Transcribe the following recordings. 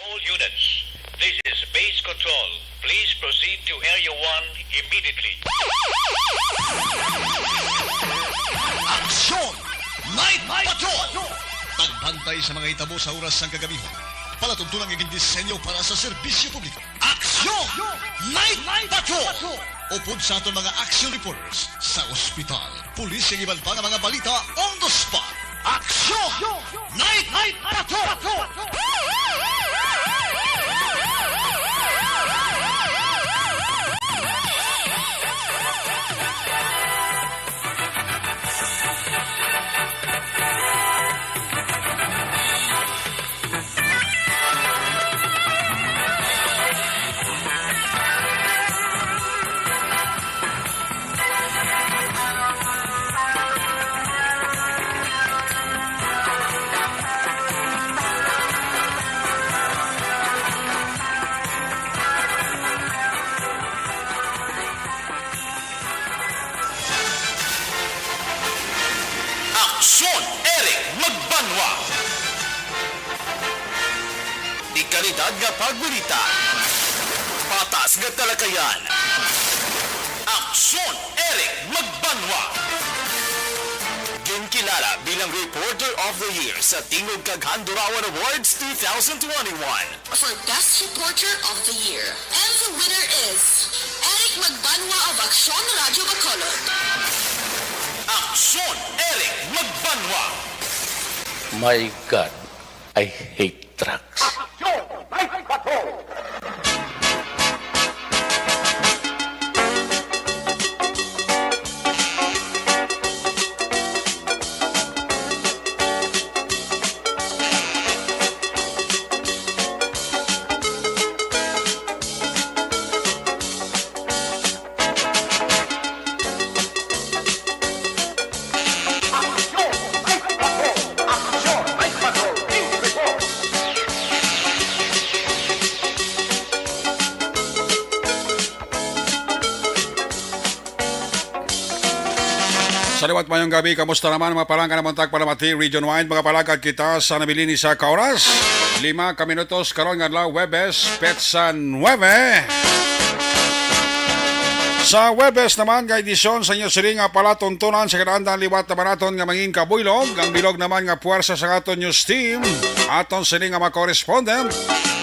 All units, this is base control. Please proceed to Area 1 immediately. Aksyon! Night Patrol! Tagbantay sa mga hitabo sa oras ng kagabihan. Palatuntunan ang disenyo para sa serbisyo publiko. Aksyon! Night Patrol! Upod sa aton mga action reporters sa ospital, pulis ang iban pa ng mga balita on the spot. Aksyon! Night Patrol! Aksyon Eric Magbanwa. Di kalidad nga pagbalita. Patas nga talakayan. Aksyon Eric Magbanwa. Ginkilala bilang Reporter of the Year sa Tingog Kag Handurawan Awards 2021. For Best Reporter of the Year. And the winner is Eric Magbanwa of Aksyon Radio Bacolod. Aksyon Eric Magbanwa. My God, I hate trucks. Saliwat mayong gabi, kamusta naman mga palangka naman tagpalamati region-wide mga palangkad kita sa nabilini sa kauras 5 minutos karon nga adlaw Webes Petsa 9. Sa Webes naman nga edisyon sa inyo siling nga palatuntunan sa kadaandang liwat na maraton nga mangin kabuylog, ang bilog naman nga puwersa sa aton news team aton siling nga mga correspondent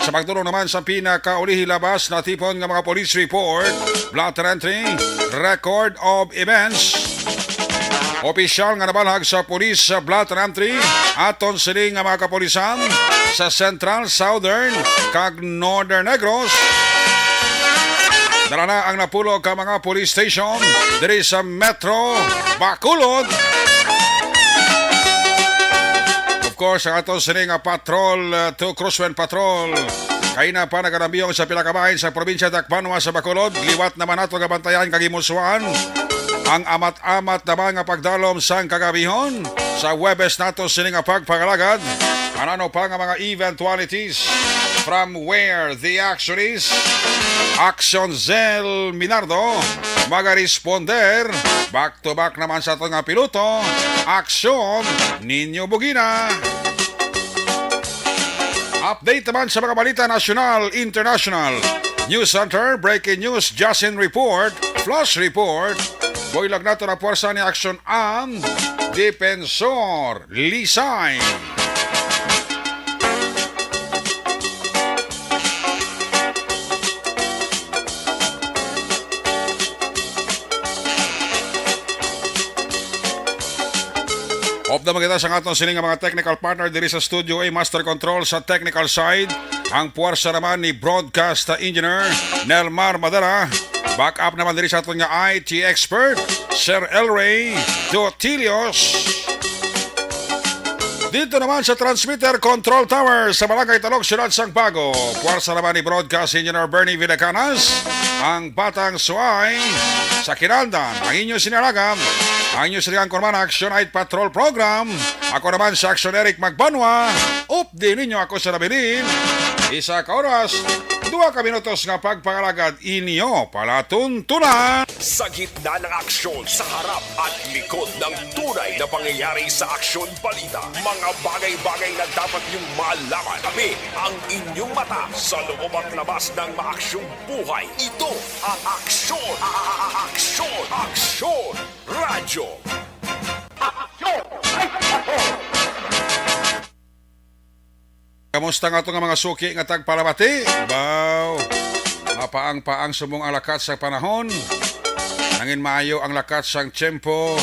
sa pagtulong naman sa pinakaulihi labas na tipon nga mga police report, blotter entry, record of events. Opisyal nga nabalhag sa pulis sa blotter entry aton siling nga mga kapolisan sa Central, Southern kag Northern Negros. Dala na ang napulo ka mga police station diri sa Metro Bacolod. Of course, ang aton siling nga patrol to Crosswind Patrol kay na pa naganabiyong sa pilakabahin sa probinsya Tacbanwa sa Bacolod. Liwat naman ato gabantayan kag imuswan ang amat-amat naman nga pagdalom sang kagabihon sa Webes nato sining nga pagpagalagad. Ano pa nga mga eventualities from where the action is. Action Zel Minardo magaresponder back to back naman sa itong nga piloto. Action Ninyo Bugina. Update naman sa mga balita nasyonal, international. News Center, breaking news, Justin Report, Flash Report. Boylag nato na puwersa ni Action ang Defensor Lisay. Of the maganda sa aton sining mga technical partner diri sa studio ay Master Control sa technical side. Ang puwersa naman ni Broadcast Engineer Nelmar Madara. Back up naman diri sa aton nga IT expert, Sir Elray Dotilios. Dito naman sa Transmitter Control Tower sa Barangay Talog, Ciudad Sangbago. Puwersa naman ni Broadcast Engineer Bernie Villacanas. Ang Batang Suay sa Kinaldan. Ang inyong sinalagam, ang inyong siligang kurman Action Night Patrol Program Ako naman si Action Eric Magbanwa. Updi ninyo ako sa labilin. Isa ka oras, 2 ka minutos nga pagpangalagad inyo palatuntunan. Sa gitna ng aksyon, sa harap at likod ng tunay na pangyayari sa Aksyon Balita, mga bagay-bagay na dapat niyong malaman. Kami ang inyong mata sa loob at labas ng maaksyong buhay. Ito ang Aksyon! Aksyon! Aksyon! Radyo! Kamusta nga ito nga mga suki nga tagpalabati? Baw, mapaang-paang sumong ang lakat sa panahon. Nangin maayo ang lakat sang tiyempo.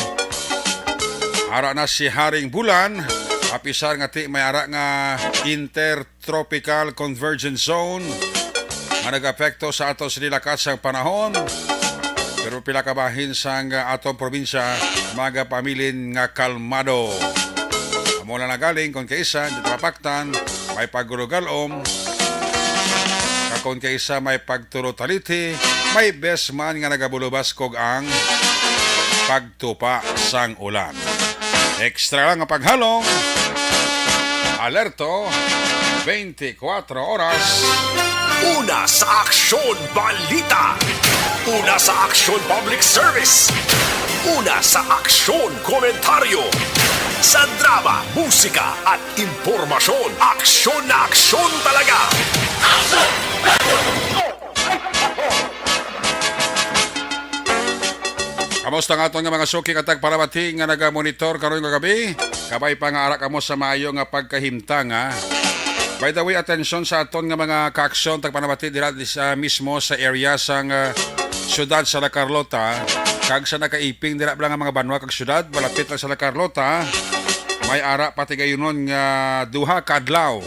Ara na si Haring Bulan. Apisar nga ti may ara nga Intertropical Convergence Zone. Nga nag-apekto sa ato sa lakat sang panahon. Pero pila kabahin sang atong probinsya, mga pamilin nga kalmado. Mula na galing kung kaisa, dito mapaktan, may paggurugalom, kakon kaisa may pagturutaliti, may best man nga nagabulubas kog ang pagtupa sang ulan. Ekstra lang ang paghalong, alerto, 24 oras. Una sa Aksyon Balita! Una sa Aksyon Public Service! Una sa Aksyon Komentaryo! Sa drama, musika at impormasyon, aksyon na aksyon talaga! Kamusta nga itong mga suki katag paramati nga nagamonitor karon nga gabi? Kabay pa nga ara kamo sa maayo nga pagkahimtang ha. By the way, atensyon sa aton nga mga kaaksyon tagpanabati dira sa mismo sa area sang syudad sa La Carlota. Kag sa nakaiping dira lang nga mga banwa kag syudad malapit lang sa La Carlota. May ara pati gayunon nga duha kadlaw.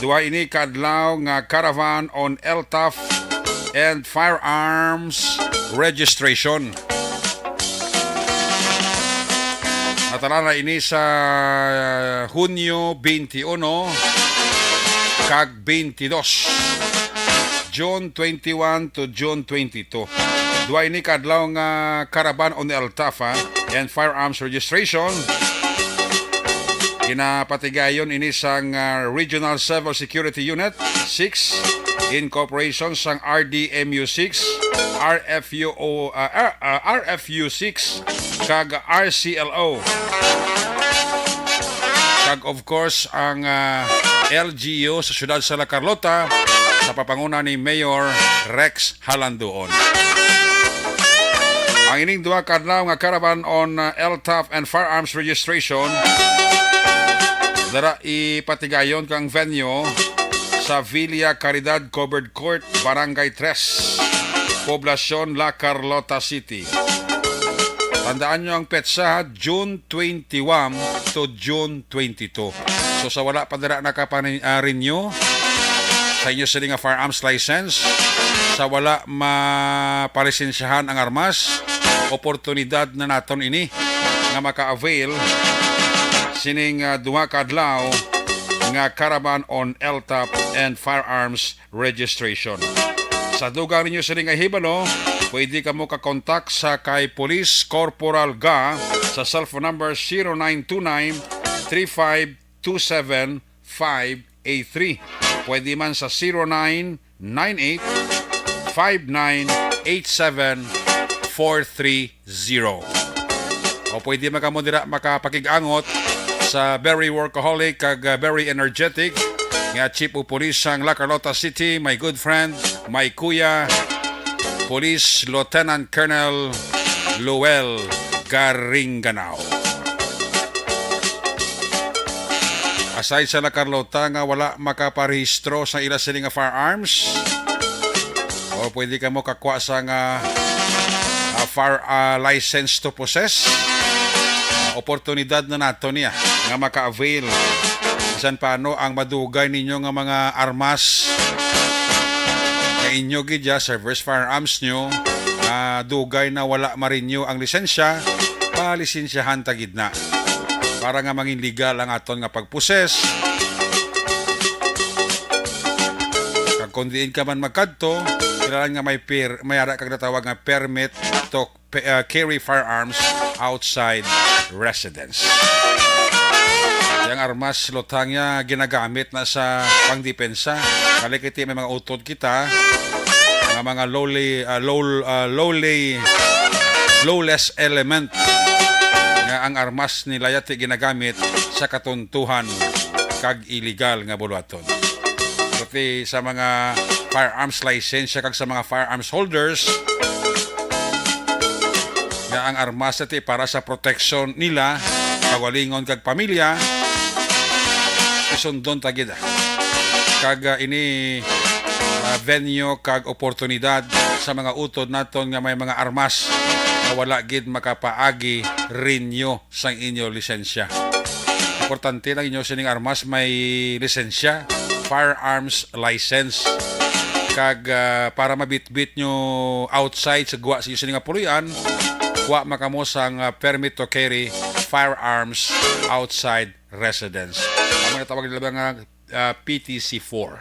Duha ini kadlaw nga caravan on LTAF and firearms registration. Natala na ini sa Hunyo 21 kag 22. June 21 to June 22. Dua ini kadlaw nga caravan on LTAF and firearms registration. Ginapatigayon ini sang Regional Civil Security Unit 6 in cooperation sang RDMU 6, RFU 6 kag RCLO. Kag of course ang LGU sa siyudad sa La Carlota sa papanguna ni Mayor Rex Halandoon. Ang ining duha kadlaw nga caravan on LTAF and firearms registration dara ipatigayon kang venue sa Villa Caridad Covered Court, Barangay 3, Poblacion La Carlota City. Tandaan nyo ang petsa, June 21 to June 22. So sa wala pa dira nakaparenew sa inyo sila nga firearms license, sa wala mapalisensyahan ang armas, oportunidad na naton ini nga maka-avail sining duha kadlaw nga caravan on LTAP and firearms registration. Sa dugang ninyo sining nga hibalo, pwede ka mo kakontak sa kay Police Corporal Ga sa cellphone number 0929-3527583. Pwede man sa 0998-5987-430. O pwede makamodira makapakigangot sa very workaholic kag very energetic nga Chief of Police sang La Carlota City, my good friend, my kuya, Police Lieutenant Colonel Luel Garinganao. Aside sa La Carlota nga wala makaparehistro sa ila sila nga firearms, o pwede ka mo kakwa sa nga license to possess, oportunidad na nato niya nga maka-avail bisan paano ang madugay ninyo nga mga armas nga inyo gidya service firearms nyo nga dugay na wala ma-renew ang lisensya, palisensyahan tagid na para nga mangin legal ang aton nga pagposes. Kag kung diin ka man magkadto, kailangan nga may ara kag natawag nga permit to carry firearms outside residence. Yang armas lutang niya ginagamit na sa pangdepensa. Kalikiti may mga utod kita, mga lowless element nga ang armas nila yati ginagamit sa katuntuhan kag illegal nga buluaton. Pati sa mga firearms license kag sa mga firearms holders nga ang armas nati para sa protection nila kawalingon kag pamilya isundon tagida kag ini venue kag oportunidad sa mga utod naton nga may mga armas na wala gid makapaagi renew sang inyo lisensya. Importante lang inyo sining armas may lisensya, firearms license kag para mabitbit nyo outside sa guwa sa inyo sining puloyan, wa makamo sang permit to carry firearms outside residence. Amo na tawag nila nga PTC4.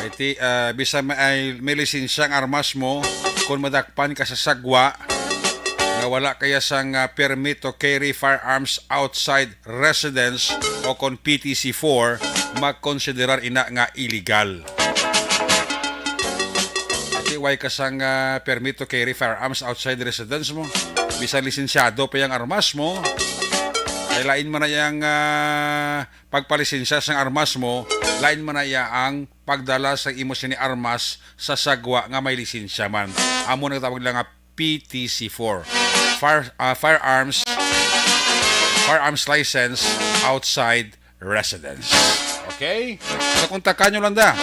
Iti bisa may lisensya ang armas mo kung madakpan ka sa sagwa nga wala kaya sang permit to carry firearms outside residence o kung PTC4 magkonsiderar ina nga illegal. Iti way ka sang permit to carry firearms outside residence mo, bisa lisensyado pa yung armas mo, ay lain mo na yung pagpalisensya sa armas mo, lain mo na ang pagdala sa imo sini armas sa sagwa nga may lisensya man. Amo na tawag lang nga PTC4. Firearms license outside residence. Okay? So kontakan nyo lang da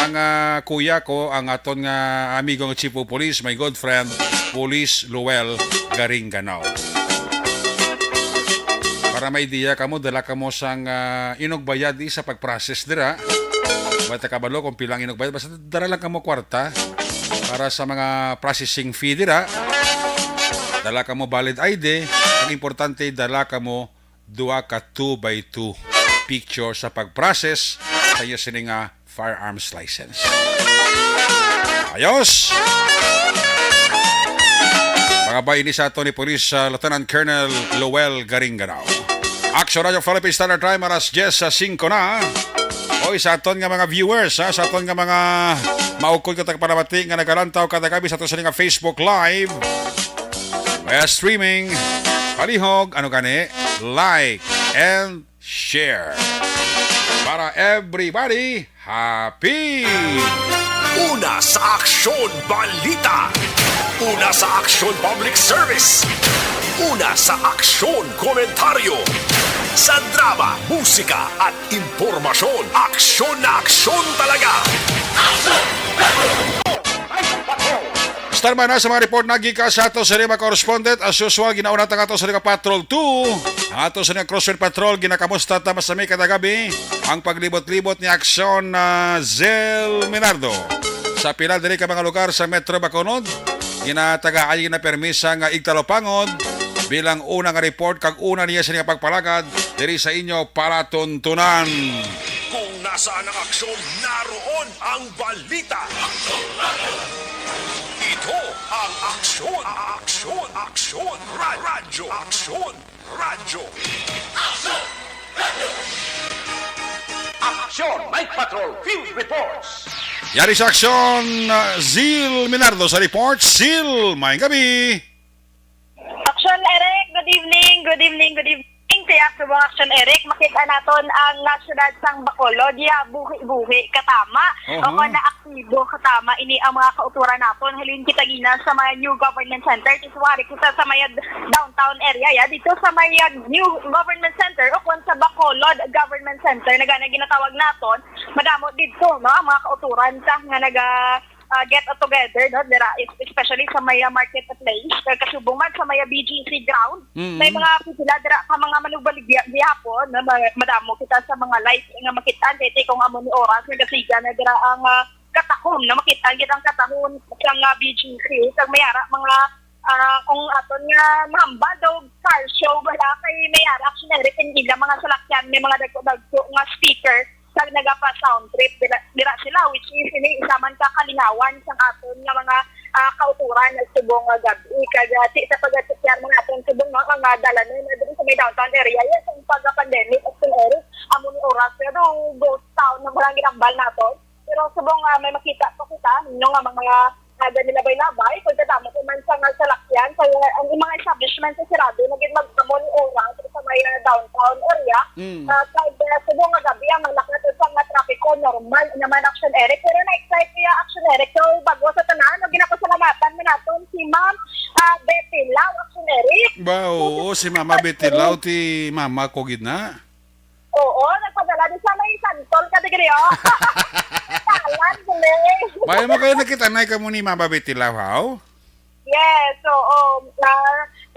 ang kuya ko, ang aton nga amigo ng Chief of Police, my good friend, Police Luel Garinganao. Para may idea kamo, dala kamo sang inugbayad sa pagprocess dira. Bata kabalo kung pilang inugbayad, basta dala lang kamo kwarta para sa mga processing fee dira. Dala kamo valid ID. Ang importante, dala kamo 2 ka 2x2 picture sa pagprocess sa iyo sining firearms license. Ayos! Pangabay ini sa ato ni Police Lieutenant Colonel Luel Garinganao. Action Radio Philippine Standard Time, alas 10:05 na. Oy, sa aton nga mga viewers, sa aton nga mga maukol katag panamati nga nagalantaw kada gabi sa ato sa nga Facebook Live. Kaya streaming, palihog, ano gani, like and share. Para everybody happy! Una sa Aksyon Balita. Una sa Aksyon Public Service. Una sa Aksyon Komentaryo. Sa drama, musika at impormasyon. Aksyon na aksyon talaga. Starman na sa mga report nagi ka sa ato sa mga correspondent. As usual, ginauna tang ato sa mga Patrol 2. Ato sa mga Crosswind Patrol, ginakamusta ta masami kada gabi ang paglibot-libot ni Aksyon Zil Minardo. Sa pila diri ka mga lugar sa Metro Bacolod, ginatagaay na permisa nga igtalopangod bilang unang report kag una niya sa nga pagpalagad diri sa inyo palatuntunan. Kung nasaan ang aksyon, naroon ang balita. Ito ang aksyon. Aksyon. Radyo. Aksyon. Radyo. Aksyon Night Patrol Field Reports. Yari sa Aksyon Zil Minardo sa report. Zil, may gabi. Action Eric, good evening. Kaya sa mga Action Eric, makita naton ang nasyudad sang Bacolod, buhi-buhi katama. O na aktibo katama, ini ang mga kauturan naton. Halin kita gina sa mga New Government Center. Kiswari kita sa mga downtown area. Dito sa mga New Government Center o kung sa Bacolod Government Center na ginatawag naton, madamo dito, no? Mga kauturan sa nga get together, no? Especially sa may marketplace, kasubong man sa may BGC ground. May mga pila dira ka mga manubalig gihapon, no? Madamo kita sa mga live nga makita dito kung amo ni oras nga gasiga na dira ang katahon, na makita gid ang katahon sa BGC sa mayara mga kung aton nga mahamba daw car show wala kay mayara Action Eric hindi mga salakyan may mga dagko nga speaker pag nagapa sound trip dira sila which is ini isa man ka kalingawan sang aton nga mga kauturan ng subong gabi. Kaya sa pag-asikyan mo natin subong ang dala na doon sa may downtown area. Yes, ang pagka-pandemic at Eric, amo ni oras. Pero ghost town na walang ginambal natin. Pero subong may makita pa kita, yung mga nilabay-labay, kung tatama ko man sa salakyan, kaya ang mga establishment sa sirado, naging magkamon ni oras sa may downtown area. Kaya subong gabi, ang lakat sa mga trapiko, normal naman Action Eric. Pero na-excite kaya Action Eric. So, bago sa tanan, ginapasalamatan mo natin si Ma'am Betty Lau, Action Eric. Ba, oo, si Mama Betty Lau, ti Mama ko gina. Oo, nagpadala din sa may santol kategoryo. Talan, tuloy. Bayo mo kayo nakitanay ka mo ni Mama Betty Lau, how? Yes, so,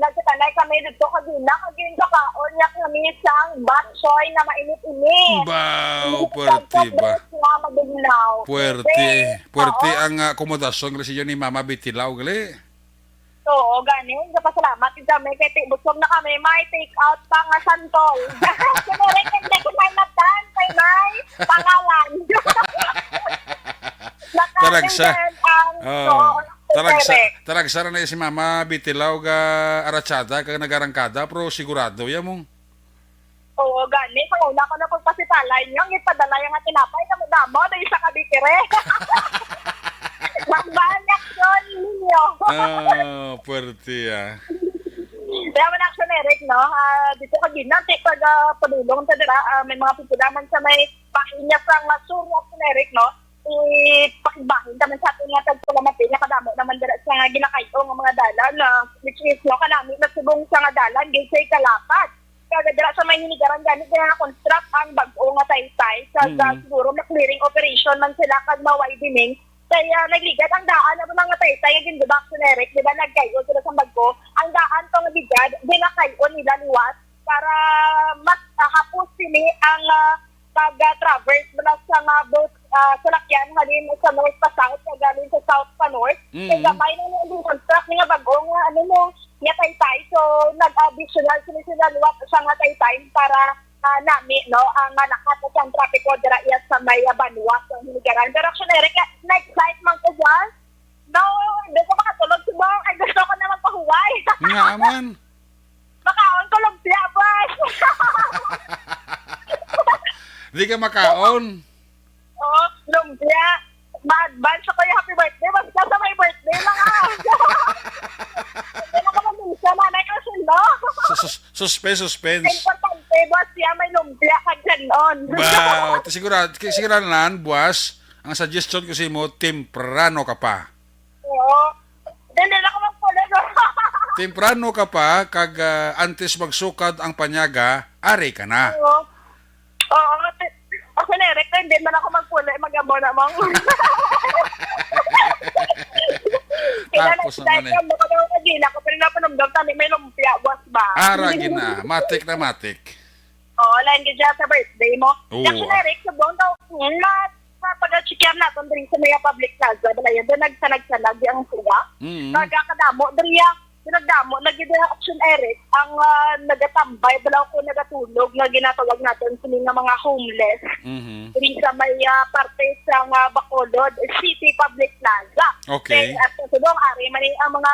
nagsitanay kami dito kagina kakaon niya kami isang batsoy na mainit-init. Ba, puwerte ba? Puwerte ang akomodasyon kasi yun ni Mama Betty Lau, gali. Oo, ganin. Kapasalamat din kami kay busog na kami. May take out pa nga santol. Sinurek hindi ko may natan. May pangalan. Taragsa. Taragsa na si Mama Betty Lau ga aratsada ka nagarangkada pero sigurado yan mong. Oo, gani. Sa una ko na pagpasitalay niyo, ipadala yung tinapay na mudamo na isa kabikire. Magbanyak yun ninyo. Puwerte Kaya man Action Eric, no? Dito kagina, pag padulong sa dira, may mga pipulaman sa may pahinya sa Masuri Action Eric, no? Ipakibahin naman sa atin nga tagpulamatin na kadamo naman dira sa nga ginakayo ng mga dalan, which is, no, kanami na subong sa nga dalan, gisay kalapat. Kaya dira sa may hinigaran ganit na construct ang bago nga taytay. Siguro na clearing operation man sila kag ma-widening. Kaya nagligat ang daan na mga taytay agin di ba Action Eric, di ba nagkayo sila sa bago. Ang daan tong nagligad, ginakayo nila liwas para mas hapos sili ang pag-traverse mula sa mga boat salakyan halin sa north pa south, galing sa south pa north. Kaya may na yung construct nga bagong nga taytay. So, nag-additional sila liwas sa nga taytay para nami, no, ang malakas at ang trapiko dira iya sa may Banuas ng hinigaran. Pero Action Eric, na-excite man ko dyan. No, hindi ko makatulog si Bong. Ay, gusto ko na magpahuway. Nga man. Makaon ko lumpia, boss. Di ka makaon. Oo, lumpia. Ma-advance ako yung happy birthday. Basta sa may birthday lang Hindi na ka mamisa, nanay kasi, no? Suspense. Importante, boss, siya may lumpia ka dyan noon. Ba, sigurado na, buwas, ang suggestion ko sa mo, temprano ka pa. Oo. Hindi na ako magpulag. Temprano ka pa, kag antes magsukad ang panyaga, ari ka na. Oo. Ako na, Eric, hindi man ako magpulay, mag-amo na mong. Tapos naman Kaya na ko, pero napanumdom tayo, may lumpia, boss ba? Aragin na, matik na matik. Oo, lain ka dyan sa birthday mo. Oo. Kasi na, Eric, sabong daw, pag-chikyan natin diri sa mga public plaza, dalayan doon nagsanag-sanag ang suga. Nagkakadamo, diri nagdamo, nagiging Action Eric, ang nagatambay, dalaw ko nagatulog, na ginatawag natin sa mga homeless. Diri sa may parte sa Bacolod City Public Plaza. Okay. At subong ari man ang mga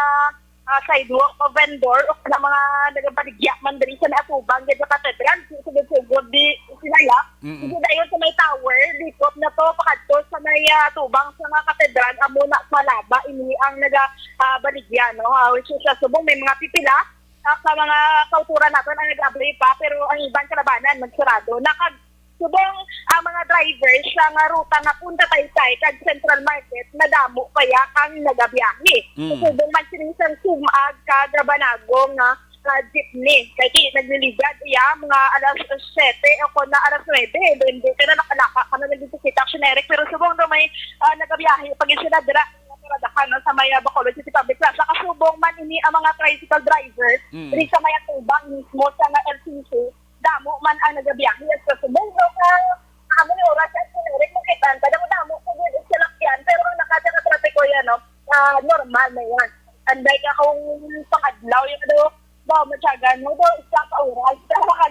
sidewalk o vendor o na mga nagabaligya man diri sa Atubang sa Katedral, sugod di sinaya. Dito dayon sa may tower, dikot na to pakadto sa may Atubang sa mga Katedral, amo na malaba ini ang nagabaligya, no? Which is subong may mga pipila sa mga kauturan natin ang nag-apply pa, pero ang ibang kalabanan magsarado. Subong ang mga drivers sa nga ruta nga punta Taytay kag Central Market nadamo kaya ang nagabiyahe. Subong man sinisang sumag kag Rabanagong nga jeepney. Kaya nagliligad iya mga alas 7 o na alas 9. Hindi ka na nakalaka ka na nagsisikita Action Eric. Pero subong na may nagabiyahe pag sila dira karadakan sa may Bacolod City Public Plaza. Kasubong man ini ang mga tricycle drivers diri sa may Atubang mismo sa nga LCC. Damo man ang nagabiyahe at kasubong ka amo ni oras at Eric makitan kada mo damo ko din sa lakyan pero ang nakatira-trapiko yan, no, normal na yan. Anday ka kung pang-adlaw yung ba matyagan mo do isa ka oras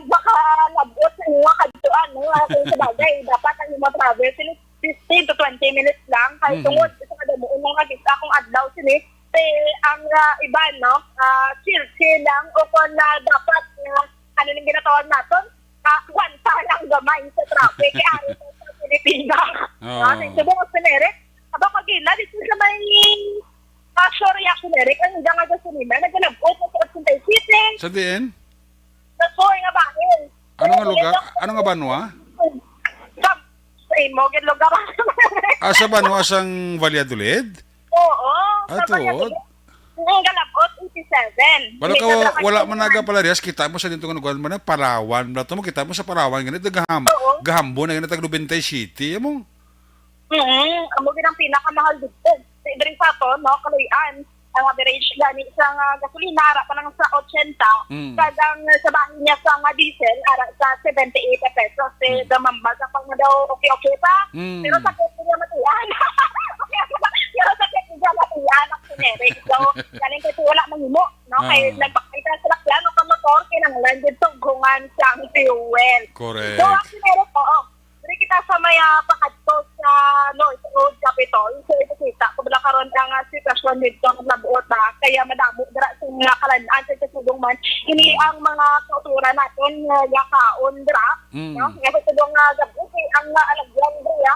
baka labot sa mga kadtuan, no, sa bagay dapat ang mga travel 15 to 20 minutes lang kahit tungod sa kada mo unang nakita akong adlaw sini iban, no? Chill lang o kung dapat ano nang ginatawag natin, kwanta lang gamay sa traffic kaya ari sa Pilipinas. Sa Cebu Generic, aba pagila dito sa may Soria Generic, ang hanggang nga sa nila, naglalabot sa Otsintay City. Sa diin? Sa Soy nga bahin. Ano nga lugar? Ano nga banwa? Sa imo, lugar. Sa banwa sang Valladolid? Oo. Tuod. Ang galabot, 87. Wala man naga palarias, kita mo sa dito nga mo na Palawan. Blato mo, kita mo sa Palawan, ganito gahambo na ganito Lubentay City. Amo? Amo ginang pinakamahal dito. Sa Idring Pato, no, Kaluyan, ang average gani isang gasolina, ara pa lang sa 80. Kadang sa bahay niya sa diesel, ara sa 78 pesos. Damamba sa pang daw, okay pa. Pero sa kaya niya matiyan. Pero sa kaya niya matiyan ang generic. So, galing kasi wala mahimo, no? Kaya nagbakay ka sa lakyan, no, kamotor, kinanglan dito, gungan siyang fuel. Correct. So, ang generic, Dari kita sa may pakadto sa North Road Capitol. So, ito kita. Kung wala karoon ang sitwasyon dito ng labuot ba, kaya madamo dara sa mga kalandaan sa kasudong man. Ini ang mga kautura natin yakaon dara. No? Kaya sa kasudong gabi, ang alagyan dara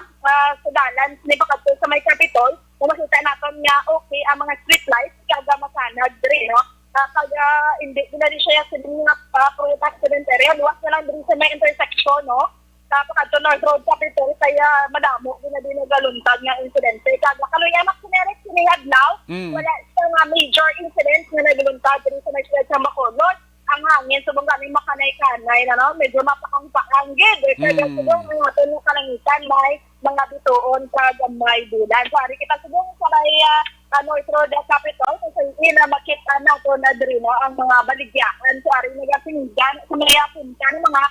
sa dalan, ni pakadto sa may Capitol, kung makita natin nga okay ang mga street lights, kaya masanad dara, no? Kaya hindi na rin siya sa mga pro-accident area. Luwas na lang din sa may intersection, no? Kapag North Road Capitol, kaya madamo din na nagaluntad nga insidente. Kaya kaluyan ang Generic, sinihadlaw, wala sa major incident na nagaluntad din sa nagsiyad sa Bacolod. Ang hangin, subong galing makanay-kanay, no? Medyo mapakang-pakanggid. Kaya subong ang ato yung kalangitan, may mga bituon sa gamay bulan. So, ari kita subong sa may North Road Capitol, kasi na makita na ito na rin, no? Ang mga baligyan. So, ari nagasingan, sa mga puntan, mga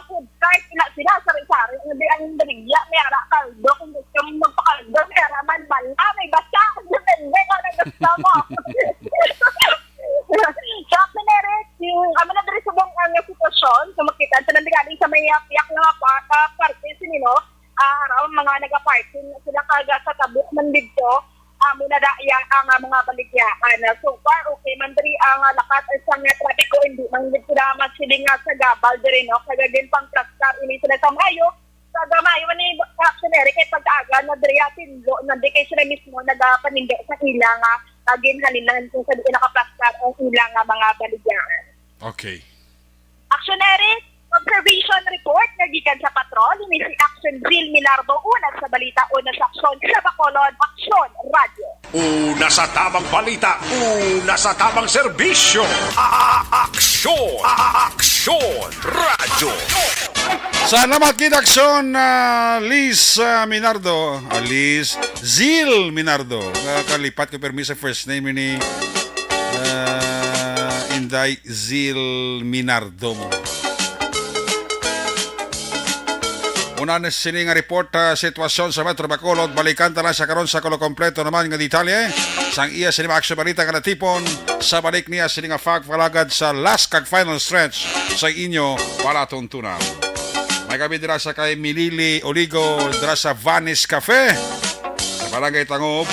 food cart, sila sari-sari, hindi ang baligya, may ara kaldo, kung gusto mong magpakaldo, may araman bala, may basta, depende ka na gusto mo. So, Generic, yung na rin subong ang sitwasyon, so makita, sa nandigaling sa may piyak na parte, sinino, mga nag-parking, sila kaga sa tabuk ng dito, minadaya ang mga baligyan. So far, okay, mandari ang lakat sa trapiko, hindi man sila masiling sa gabal din, no? Kaya din pang truck car, ini sila sa Mayo. Sa Mayo, ni Generic, ay pag-aga, nadriyatin, nandiyan sila mismo, nagapanindi sa ilang, ginhalinan kung sa naka-truck car, ang ilang mga baligyan. Okay. Generic, observation report nagikan sa patrol ni si Action Drill Milardo una sa balita una sa aksyon sa Bacolod Aksyon Radio. Una sa tamang balita, una sa tamang serbisyo. Aksyon! Aksyon! Radyo! Salamat Aksyon, Liz Minardo. Liz Zil Minardo. Kalipat ko permisa first name ni Inday Zil Minardo mo. Una na sini nga report sitwasyon sa Metro Bacolod, balikan tala sa karon sa kulo kompleto naman nga detalye sang iya sini aksyon balita nga natipon sa balik niya sini nga falagad sa last kag final stretch sa inyo para tuntunan. May kami dira sa kay Milili Oligo dira sa Vanis Cafe sa Barangay Tangob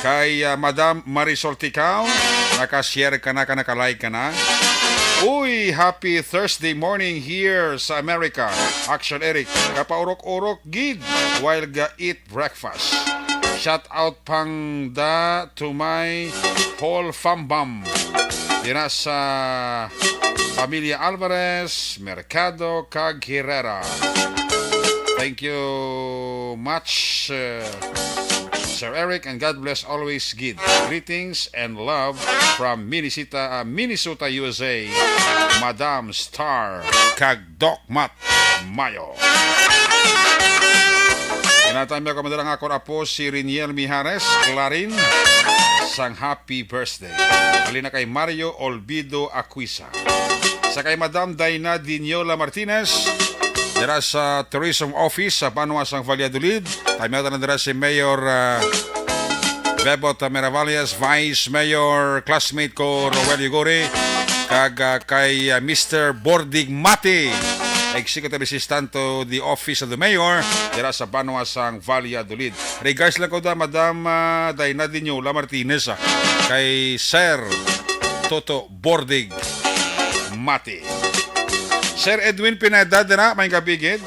kay Madam Marisol Ticao, nakashare ka na, nakalike ka na. Uy, happy Thursday morning here sa America. Action Eric, kapaurok-urok gid while ga eat breakfast. Shout out pang da to my whole fambam. Dira sa Familia Alvarez, Mercado, kag Herrera. Thank you much, Sir Eric, and God bless always gid. Greetings and love from Minnesota, USA, Madam Star kag Doc Matt Mayo. Inatay mo kami nga ako na po si Riniel Mijares Clarin sang happy birthday. Halina kay Mario Olvido Aquisa. Sa kay Madam Daina Diniola Martinez, dira sa Tourism Office sa Banwa sang Valladolid. Tayo na dira si Mayor Bebot Miravalles, Vice Mayor, classmate ko Roel Yugori, kag kay Mr. Bordig Mati, Executive Assistant to the Office of the Mayor, dira sa Banwa sang Valladolid. Regards lang ko da, Madam Daina Diniola Martinez. kay Sir Toto Bordig Mati. Sir Edwin Pineda dira may gabigid.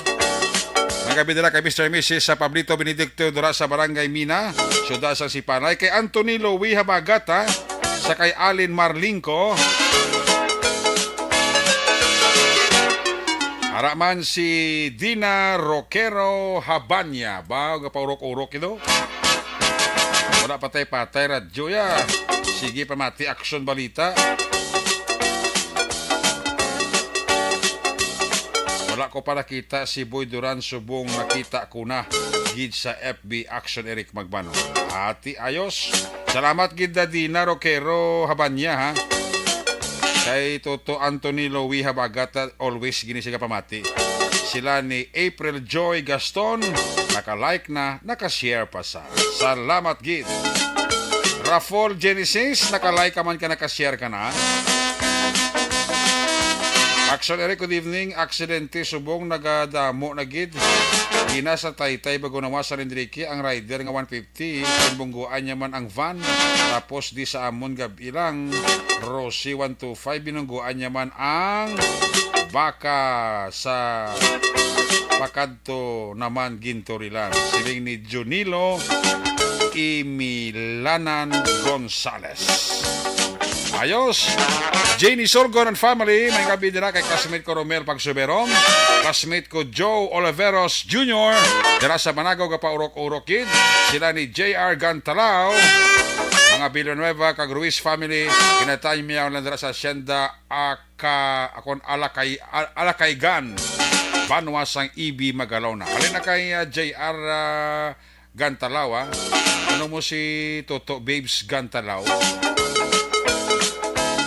May gabi dira kay Mr. and Mrs. sa Pablito Benedicto dira sa Barangay Mina, syudad sa Sipanay, kay Antonilo Wihabagata sa kay Alin Marlinco. Araman si Dina Roquero Habanya. Ba, gapaurok-urok ito? Wala patay-patay, radyo ya. Sige pa mati, action balita. Wala ko pa nakita si Boy Duran subong nakita ko na gid sa FB Action Eric Magbano. Ati ayos. Salamat gid da Dina Roquero Habanya ha. Kay Toto Antonilo Wihabagata always gini siya pamati. Sila ni April Joy Gaston naka-like na, naka-share pa sa. Salamat gid. Rafol Genesis naka-like ka man ka, naka-share ka na. Action Eric, good evening. Aksidente subong nagadamo na gid. Gina sa Taytay bago nawa sa Enrique ang rider nga 150. Bungguan niya man ang van. Tapos di sa amon gabilang Rossi 125 binungguan niya man ang baka sa Pakadto naman Gintorilan. Siling ni Junilo Imilanan Gonzales. Ayos. Janie Sorgon and family, may gabi dira kay classmate ko Romel Pagsuberom, classmate ko Joe Oliveros Jr. dira sa Managaw gapaurok-urok kid. Sila ni JR Gantalao, mga Villanueva kag Ruiz family, kinatay miyaw lang dira sa Hacienda Alakaygan, Banwasang EB Magalaw na. Alin na kay JR Gantalao. Ano mo si Toto Babes Gantalao?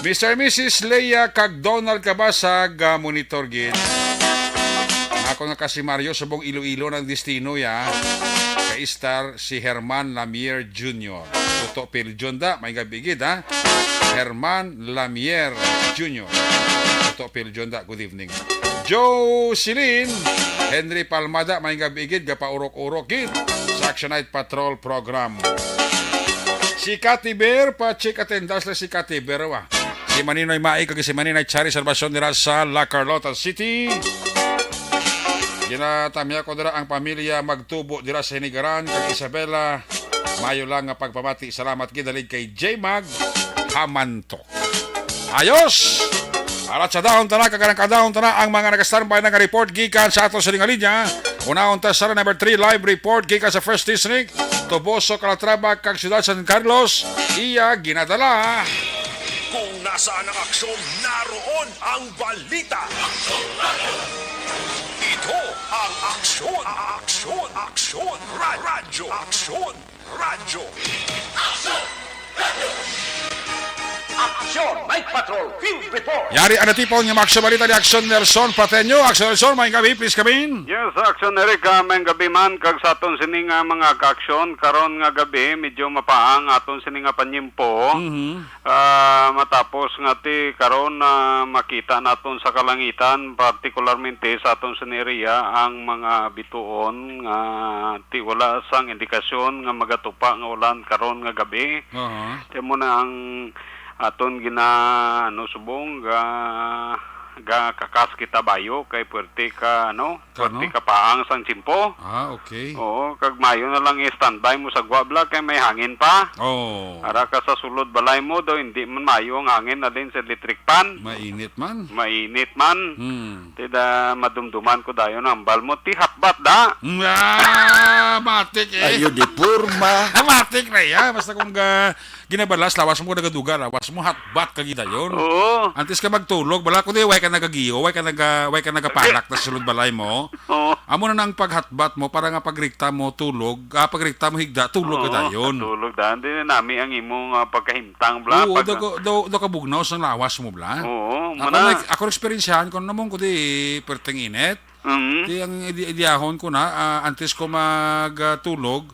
Mr. and Mrs. Leia kag Donald Kabasag monitor gid. Ako nga kasi Mario subong Iloilo ng destino ya. Kay star si Herman Lamier Jr. Toto Piljonda may gabi gid ha. Herman Lamier Jr. Toto Piljonda, good evening. Joe Silin, Henry Palmada may gabi gid gapaurok-urok gid sa Action Night Patrol program. Si Cathy Bear pa check attendance la si Cathy Bear wa. Si Maninoy Mai kag si Maninoy Chari Salvacion dira sa La Carlota City. Ginatamya ko dira ang pamilya magtubo dira sa Hinigaran kag Isabela. Mayo lang nga pagpamati. Salamat gidalig kay J Mag Hamanto. Ayos. Arat sa dahon tana kag kadahon tana ang mga nag-standby nga report gikan sa ato sa linya. Unahon ta sa number 3 live report gikan sa First District, Toboso, Calatrava kag Ciudad San Carlos. Iya ginadala. Kung nasaan ang aksyon, naroon ang balita. Ito ang aksyon, radyo. Aksyon, Night Patrol, Field Report. Yari ang natipon ng Aksyon Balita ni Aksyon Nelson Pateño. Aksyon Nelson, may gabi, please come in. Yes, Aksyon Eric, may gabi man kag sa aton sining mga kaaksyon karon nga gabi medyo mapaang aton sining panyimpo. Matapos nga ti karon makita naton sa kalangitan partikularmente sa aton sineria ang mga bituon nga ti wala sang indikasyon nga magatupa nga ulan karon nga gabi. Temo na ang aton gina subong ga kakas kita bayo kay puwerte ka puwerte ka paang sang tsimpo. Okay. Oo, kag mayo na lang i-standby mo sa guabla kay may hangin pa. Ara ka sa sulod balay mo daw hindi man mayo ang hangin na din sa electric pan. Mainit man. Tida madumduman ko dayon ang bal mo ti hatbat da. Matik eh. Ayo di purma. Matik na ya. Basta kung ginabalas, lawas mo nagaduga, lawas mo hatbat kagida yun. Oo. Antes ka magtulog, bala ko di, way ka nagagiyo, way ka nagapalak na sulod balay mo. Oo. Amo na nang paghatbat mo, para nga pagrikta mo tulog, pagrikta mo higda, tulog ka dayon. Tulog da. Hindi na nami ang imong pagkahimtang bla. Oo, do ka bugnaw sa lawas mo bla. Oo. Ako experiencehan ko naman ko di perteng init. Di ang idiyahon ko na, antes ko magtulog,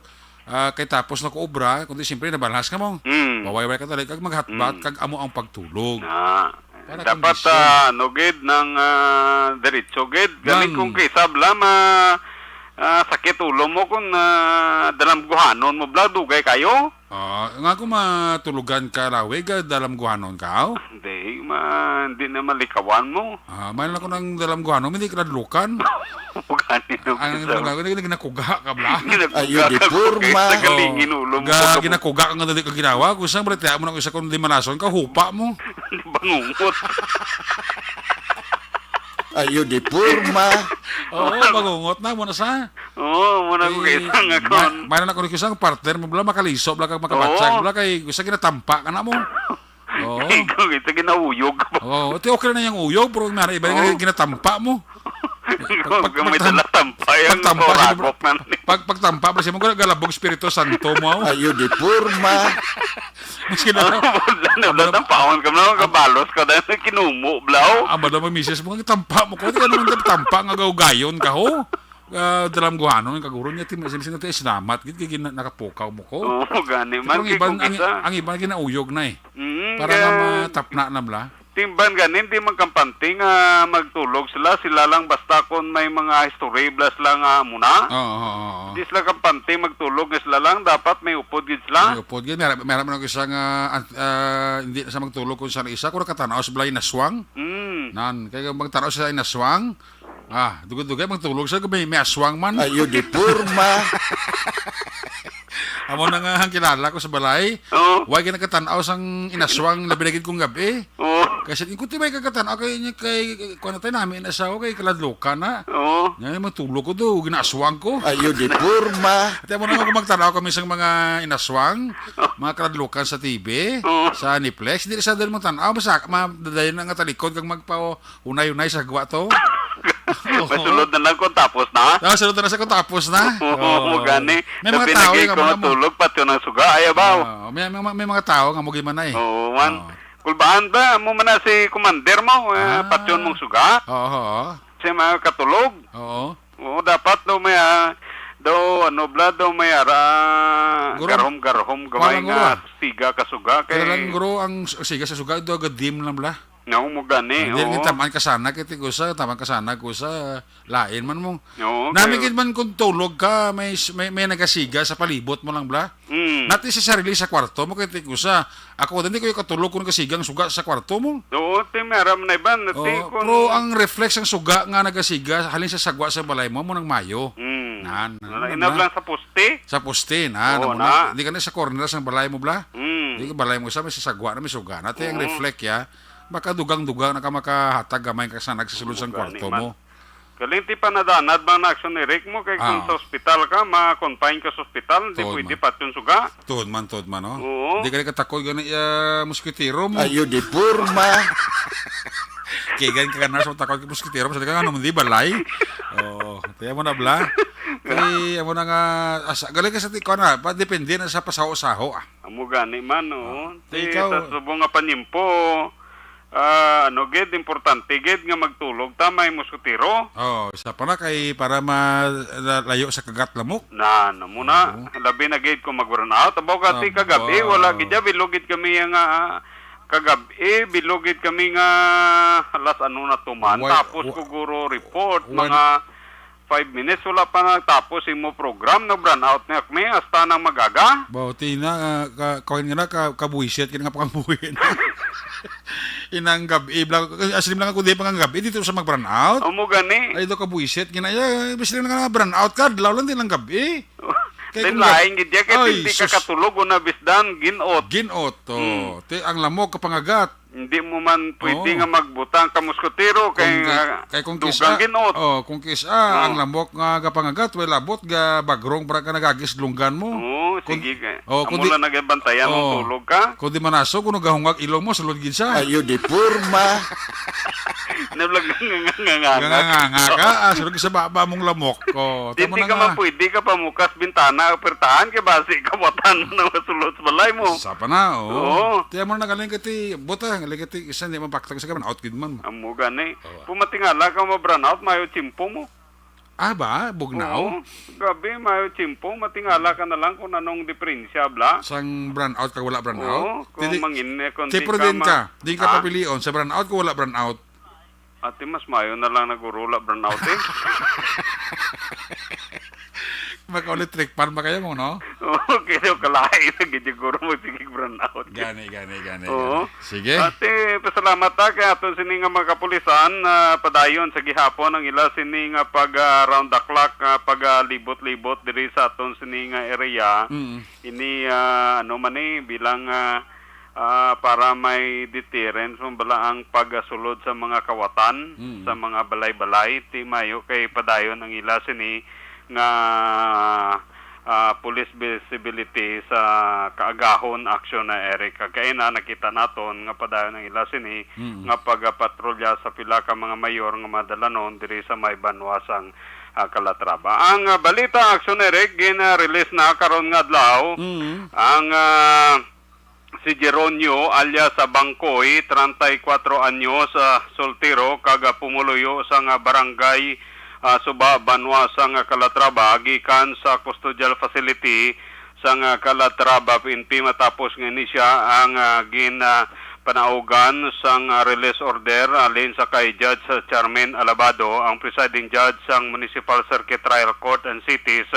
kay tapos na ko obra, kundi siyempre nabalhas ka mo. Baway-way ka talaga, kag maghatbat, kag amo ang pagtulog. Dapat nugid ng diretso gid. Galing kong kisab lama sakit ulo mo kung dalam guhanon mo bla dugay kayo. Nga kung matulugan ka lawig, dalam guhanon ka, Hindi na malikawan mo. Mayroon ako ng dalam guhanon, hindi ka nadlukan. Ang ginakuga ka bla? Ayun, di purma. Sa galingin ulo mo. Ginakuga ka nga dali ka ginawa. Kung saan berarti mo na isa kung di manason ka, hupa mo. Bangungot. Ayun, di purma. Oo, bagungot na mo na sa. Oo, muna ko kayo isang akon. Mayroon ako isang partner mo, bla makaliso, bla kag makabatsag, bla kay gusto ginatampa ka na mo. Oo. Ikaw, ito ginauyog. Oo, ito okay na yung uyog, pero may iba yung ginatampa mo. May dala tampa yung ragok na. Pagtampa, bla siya mo, galabog Espiritu Santo mo. Ayun, di purma. Maski na. Wala tampaon ka na, kabalos ka dahil kinumo, blaw. Bala mo, misis mo, tampa mo ko, hindi ka naman tampa, nga gawgayon ka ho. Dalam guhanon, yung kaguro niya, sinasin natin, sinamat, nakapukaw mo ko. Oo, gani man. Ang iba, ginauyog na eh. Para nga matapna na bla. Timban ganin, di magkampanting magtulog sila lang basta kung may mga history blas lang muna. Oo. Di sila kampanting magtulog sila lang, dapat may upod gid sila. May upod gid, meron mo isang hindi na sa magtulog kung saan isa, kung nakatanaw sa balay naswang. Nan, kaya magtanaw sa naswang, dugay magtulog sa may aswang man. Ayun, di purma. Amo na nga ang kilala ko sa balay. Huwag ka nakatanaw sang inaswang labinagid kong gabi. Kasi ikuti ba kakatanaw kay kung natin namin inasawa kay kaladloka na. Ngayon matulog ko do, ginaswang ko. Ayun, di purma. At mo na nga magtanaw kami sa mga inaswang, mga kaladlokan sa TV, sa Niplex. Hindi sa dahil mo tanaw, madadayon na nga talikod kang magpa-unay-unay sa gwa to. Masulod na lang kung tapos na. Sunod na sa kung tapos na. Oo, gani. May mga tao yung nga matulog, pati ng suga, ayabaw. May mga tao nga mo man eh. Oo, man. Kulbaan ba? Mo man na si commander mo, patyon mong suga. Oo. Siya mga katulog. Oo. Oo, dapat daw may daw may garhom gamay nga siga kasuga kay. Kaya lang guro ang siga sa suga do gadim lang bla. No, mo gani. Hindi taman kasana kiti ko sa taman kasana ko sa lain man mo. Oo. Namigid man kung tulog ka may nagasiga sa palibot mo lang bla. Nati sa sarili sa kwarto mo kiti ko sa ako hindi ko katulog kung nagasigang suga sa kwarto mo. Oo, meram na iban pero ang reflex ang suga nga nagasiga halin sa sagwa sa balay mo nang mayo. Inab lang sa poste. Sa poste hindi ka na sa corner sa balay mo bla. Hindi ka balay mo sa may sagwa na may suga. Nati ang reflex ya. Baka dugang-dugang na ka makahatag gamay ka sa nagsisulod sa kwarto mo. Kalinti pa nadanad bang na action ni Rick mo kay kung sa ospital ka, ma-confine ka sa ospital, di pwede patyon suga. Tuod man, no? Oo. Di ka katakot gani muskitero mo. Ayun, di purma. Kaya gani ka na sa takot ka muskitero mo, sa di ka nga naman di balay. Kaya mo na bla. Kaya mo na nga, galing ka sa tiko na, depende na sa pasaho-saho. Amo gani man, Ikaw, sa subong nga panimpo, gid importante gid nga magtulog tama yung muskutiro. Isa pa na kay para malayo sa kagat lamok. Muna labi na gid ko mag-burn out abo kasi kagabi wala gid bilugid kami nga kagabi bilugid kami nga alas na tuman tapos siguro report mga 5 minutes wala pa natapos imo program na burn out na kami hasta nang magaga. Bauti na kawin nga na kabuhisit kina nga pangabuhin. Inang gabi aslim lang ako di pang gabi dito sa mag-burn out. Amo gani. Ay do kabuhisit ginaya bislim nga burn out ka law lang din lang gabi. Then laing gid kay hindi ka katulog na bisdan ginot. Ginot to. Ang lamok kapangagat. Hindi mo man pwede nga magbutang ka muskutero kay kung kisa ginot. Kung kisa ang lamok nga kapangagat way labot ga bagrong para ka nagagis lunggan mo. Sige kay. Amo lang nagabantayan mo tulog ka. Kun di manaso kuno gahungag ilong mo sulod gid sa. Ayun, di purma. Nablag nga ka sulod sa baba mong lamok ko. Hindi ka man pwede ka pamukas bintana apertahan kay basi ka botan mo na sulod sa balay mo. Sapa na Tiya mo na galing kati buta galing kati isa hindi mapakta sa kaman out gid man. Amo gani. Pumatingala ka mo burn out mayo chimpo mo. Ba? Bugnaw? Gabi, mayo chimpo, matingala ka na lang kung anong diferensya, bla. Sang brand out ka wala brand out? Kung mangin Tipro din ka. Di ka papilion sa brand out ko wala brand out. Ate, mas mayo na lang nagurula brand out Maka-electric pan ba kayo mo, no? Okay, so kalahin na siguro mo sige burnout. Gani. Oo. Sige. Ate, pasalamat ta kay aton sini nga mga kapulisan padayon sa gihapon ang ila sini nga pag round the clock pag libot-libot diri sa aton sini nga area. Ini ano man bilang para may deterrence bala ang pagsulod sa mga kawatan, sa mga balay-balay, ti mayo kay padayon ang ila sini nga police visibility sa kaagahon aksyon na Eric. Kaya nakita naton nga padayon ng ila sini nga pagpatrolya sa pila ka mga mayor nga madalanon diri sa may banwasang Calatrava. Ang balita aksyon Eric gina-release na karon nga adlaw ang si Geronio alias sa Bangkoy, 34 anyos, soltero, kaga pumuluyo sa nga barangay Suba, Banwa sa nga Calatrava, gikan sa custodial facility sa nga Calatrava PNP matapos nga ni siya ang panaugan sa release order alin sa kay Judge Charmaine Alabado, ang presiding judge sa Municipal Circuit Trial Court and Cities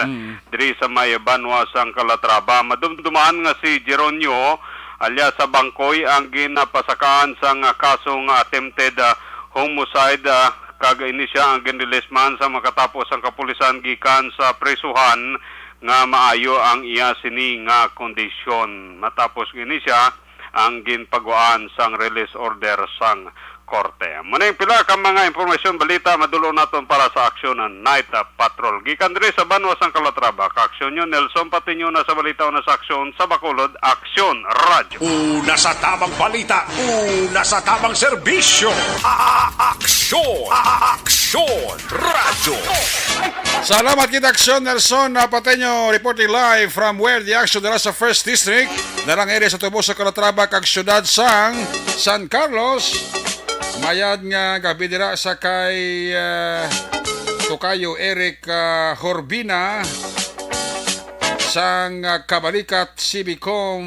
diri sa may Banwa sa Calatrava. Madumduman nga si Geronio alias sa Bangkoy ang ginapasakaan sa nga kasong attempted homicide kaga ini siya ang ginrelease man sa makatapos ang kapulisan gikan sa presuhan nga maayo ang iya sini nga kondisyon. Matapos ini siya ang ginpagwaan sang release order sang korte. Muna yung pila ka mga impormasyon balita madulo naton para sa aksyon ng Night Patrol. Gikan diri sa Banwa sang Calatrava, ka-aksyon nyo Nelson Patinyo na sa balita na sa aksyon sa Bacolod, Aksyon Radio. Una sa tamang balita, una sa tamang serbisyo. Aksyon Radio. Salamat kita Aksyon Nelson Pateño reporting live from where the action dala sa First District darang area sa tubo sa Calatrava kag syudad sang San Carlos. Mayad nga gabi dira sa kay Tokayo Eric Horbina sang Kabalikat Cibicom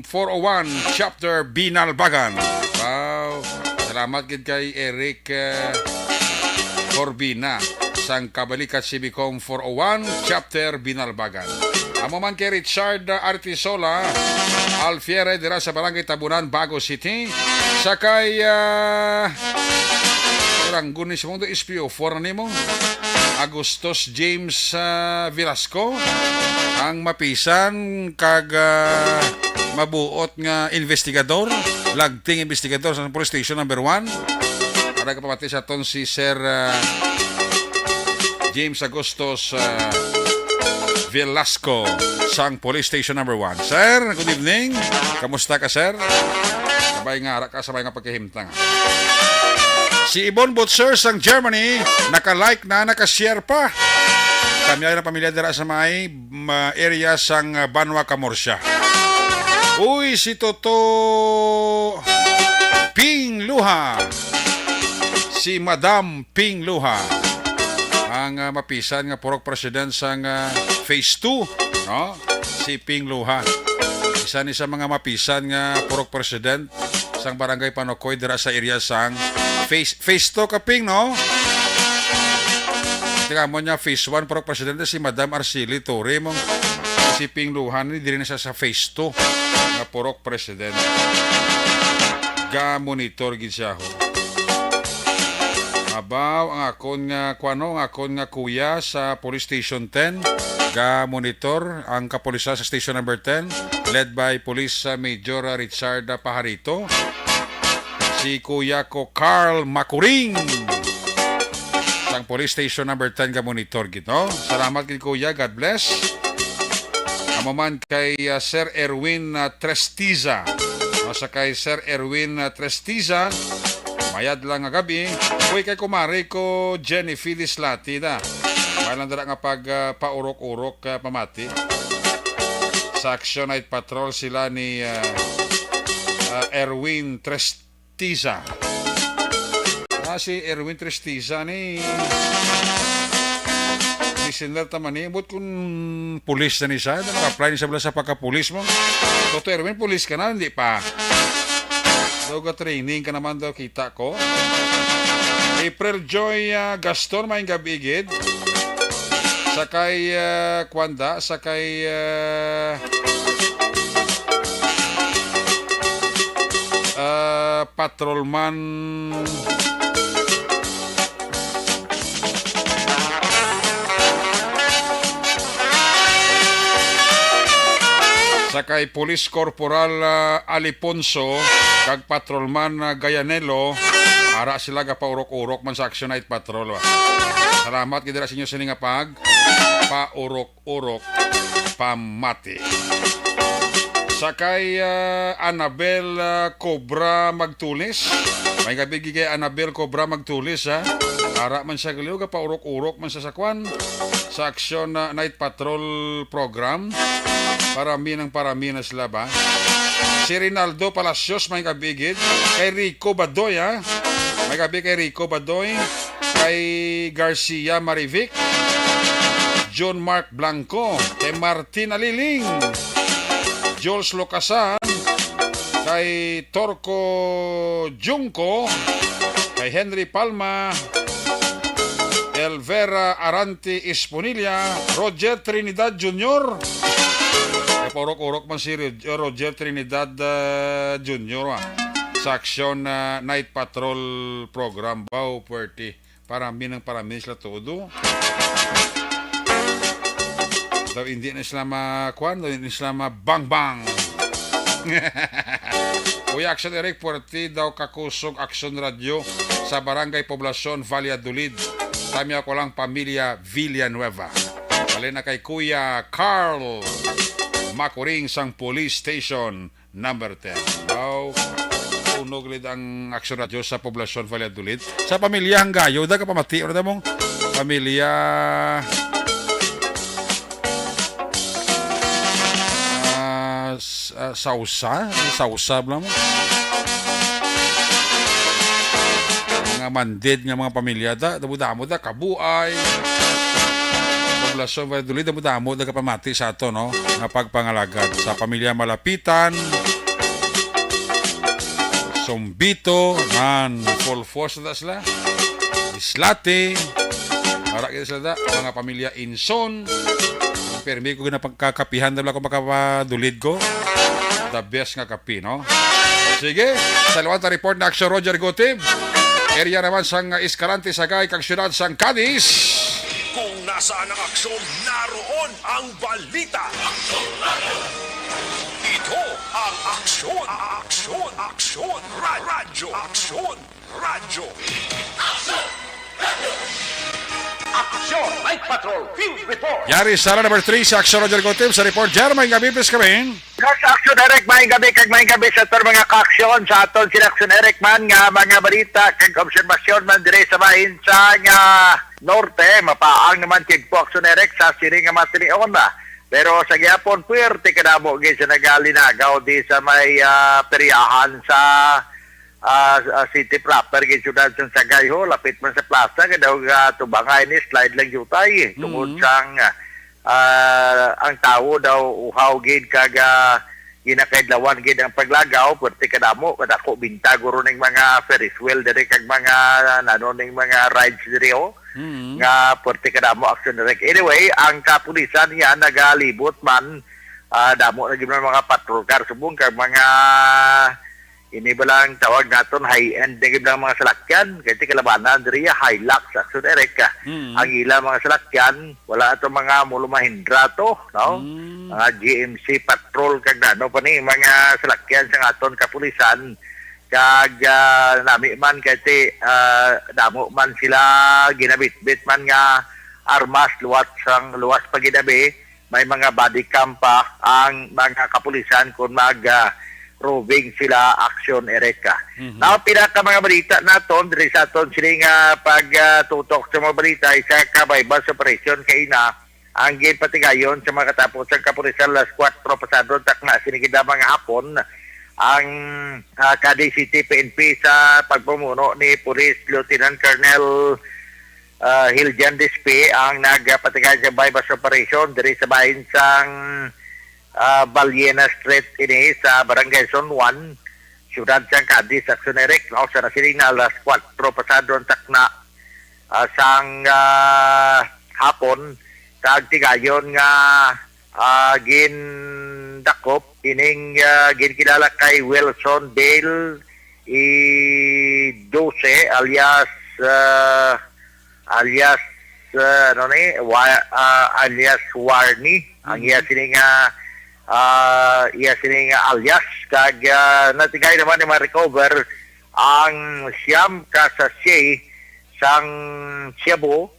401 Chapter Binalbagan. Wow, salamat gid kay Eric Horbina sang Kabalikat Cibicom 401 Chapter Binalbagan. Amo man kay Richard Artisola Alfiere dira sa Barangay Tabunan, Bago City. Sakay orang gunis mo do SPO4 nimo. Agustos James Velasco ang mapisan kag mabuot nga investigador, lagting investigador sa police station number 1. Para kapamati sa ton si Sir James Agustos Velasco sang police station number 1. Sir, good evening. Kamusta ka, sir? Sabay nga ka, sabay nga pagkahimtang. Si Ibon Butzer sang Germany, naka-like na, naka-share pa. Kami ay na pamilya dira sa may area sang Banwa Camorcia. Uy, si Toto Ping Luha. Si Madam Ping Luha. Ang mapisan nga purok president sang phase 2, no? Si Ping Luha. Isa ni sa mga mapisan nga purok president sang barangay Panokoy dira sa area sang phase 2 ka Ping, no? Tika mo niya phase 1 purok presidente si Madam Arceli Torre mong si Ping Luha ni diri na siya sa phase 2 nga purok president. Ga monitor gid siya ho. Abaw ang akon nga kuano, ang akon nga kuya sa Police Station 10 ga monitor ang kapulisan sa Station number 10 led by Police Major Richard Pajarito. Si kuya ko Carl Macuring sang Police Station number 10 ga monitor gito. Salamat kay kuya, God bless. Amo man kay Sir Erwin Trestiza. Sa kay Sir Erwin Trestiza mayad lang nga gabi. Uy kay kumari ko Jenny Phyllis Latida. Malang dala nga pag paurok-urok pamati. Sa Action Night Patrol sila ni Erwin Trestiza. Si Erwin Trestiza ni listener taman ni but kung pulis na ni siya, naka-apply ni siya sa pagka-pulis mo. Toto Erwin, pulis ka na, hindi pa. Daw ka training ka naman daw kita ko. April Joy Gaston, may gabigid. Sakay kwanda, sakay patrolman sakay Police Corporal Aliponso kag patrolman Gayanelo ara sila gapaurok-urok man sa Action Night Patrol. Salamat gid sa inyo sa nga pag paurok-urok pamati. Sakay Annabel Cobra Magtulis. May gabi kay Annabel Cobra Magtulis ha. Ara man sa galiw gapaurok-urok man sa sakwan sa Action Night Patrol program. Parami na sila ba? Si Rinaldo Palacios may kabigid. Kay Rico Badoy ha. May gabi kay Rico Badoy. Kay Garcia Marivic. John Mark Blanco. Kay Martin Aliling. Jules Locasan. Kay Torco Junco. Kay Henry Palma. Elvera Aranti Esponilla. Roger Trinidad Jr. Porok-orok man si Roger Trinidad Jr. Sa Action Night Patrol program. Bao, puerti. Parami sila todo. Daw hindi na sila makuan, daw hindi sila mabang-bang. Kuya Action Eric, puerti daw kakusog Action Radio sa Barangay Poblacion, Valladolid. Tami ako lang pamilya Villanueva. Bali na kay Kuya Carl Makuring sang Police Station number 10. Wow. Unog lid ang Action Radio sa Poblacion Valladolid. Sa pamilya Hanggayo, da ka pamati. Ano mong pamilya Sausa bla mo. Mga mandid nga mga pamilya da, damo da kabuay. Poblacion Valladolid, damo da kapamati sa ato no, nga pagpangalagad sa pamilya Malapitan, Sombito, man full force na sila, Islate, para kita sila da, mga pamilya Inson, permi ko na pagkakapihan na ako makapadulid ko, the best nga kapi, no? Sige, sa liwat na report na Action Roger Gotib, area naman sang Escalante Sagay, kag syudad sang Cadiz. Kung nasaan ang aksyon, naroon ang balita. Ito ang aksyon. Radyo. Aksyon Night Patrol Field Report. Yari sala number 3 sa Action Roger Gotib sa report. Jeremy Gabipis kami. Sa Aksyon Eric, may gabi sa ito mga kaaksyon sa aton sila Aksyon Eric man nga mga balita kag obserbasyon man dire sa bahin sa nga norte, mapaang naman kig po Aksyon Eric sa siring nga matinion ba. Pero sa gyapon puwerte kadamo gid sa nagalinagaw di sa may peryahan sa city proper gid syudad sa Sagay ho, lapit man sa plaza kadaw tubangay ni slide lang jutay tungod sang ang tao daw uhaw gid kag ginakaidlawan gid ang paglagaw perti kadamo kadako bintag guro ning mga Ferris wheel diri kag mga ning mga rides diri ho nga perti kadamo Action Direct. Anyway, ang kapulisan niya nagalibot man damo na gid mga patrol car subong kag mga ini balang tawag naton high-end na gid mga salakyan kay kalabanan diri Hilux Action Direct. Ang ila mga salakyan wala ato mga mulo Mahindra to, no? Mga GMC patrol kag ano pa ni mga salakyan sa aton kapulisan kag nami man kay damo man sila ginabit-bit man nga armas luwas pa ginabi, may mga body cam pa ang mga kapulisan kung roving sila Action Ereka. Now, pinaka mga balita naton diri sa aton siling pagtutok sa mga balita isa ka bypass operation kay na ang ginpatigayon sa mga katapos ang kapulisan las 4 pasado takna sinigida mga hapon ang Cadiz City PNP sa pagpumuno ni Police Lieutenant Colonel Hiljan Dispe ang nagpatigay sa bypass operation diri sa bahin sang Baliena Street ini sa Barangay Zone 1 syudad sang Cadiz Action Eric no sa nasiling na alas 4 pasado ang takna sang hapon kag tigayon nga gindakop ining ginkilala kay Wilson Dale Dose alias alias Warney ang iya sini nga alias kag natigay naman ni ma-recover ang siyam ka sachet sang Cebu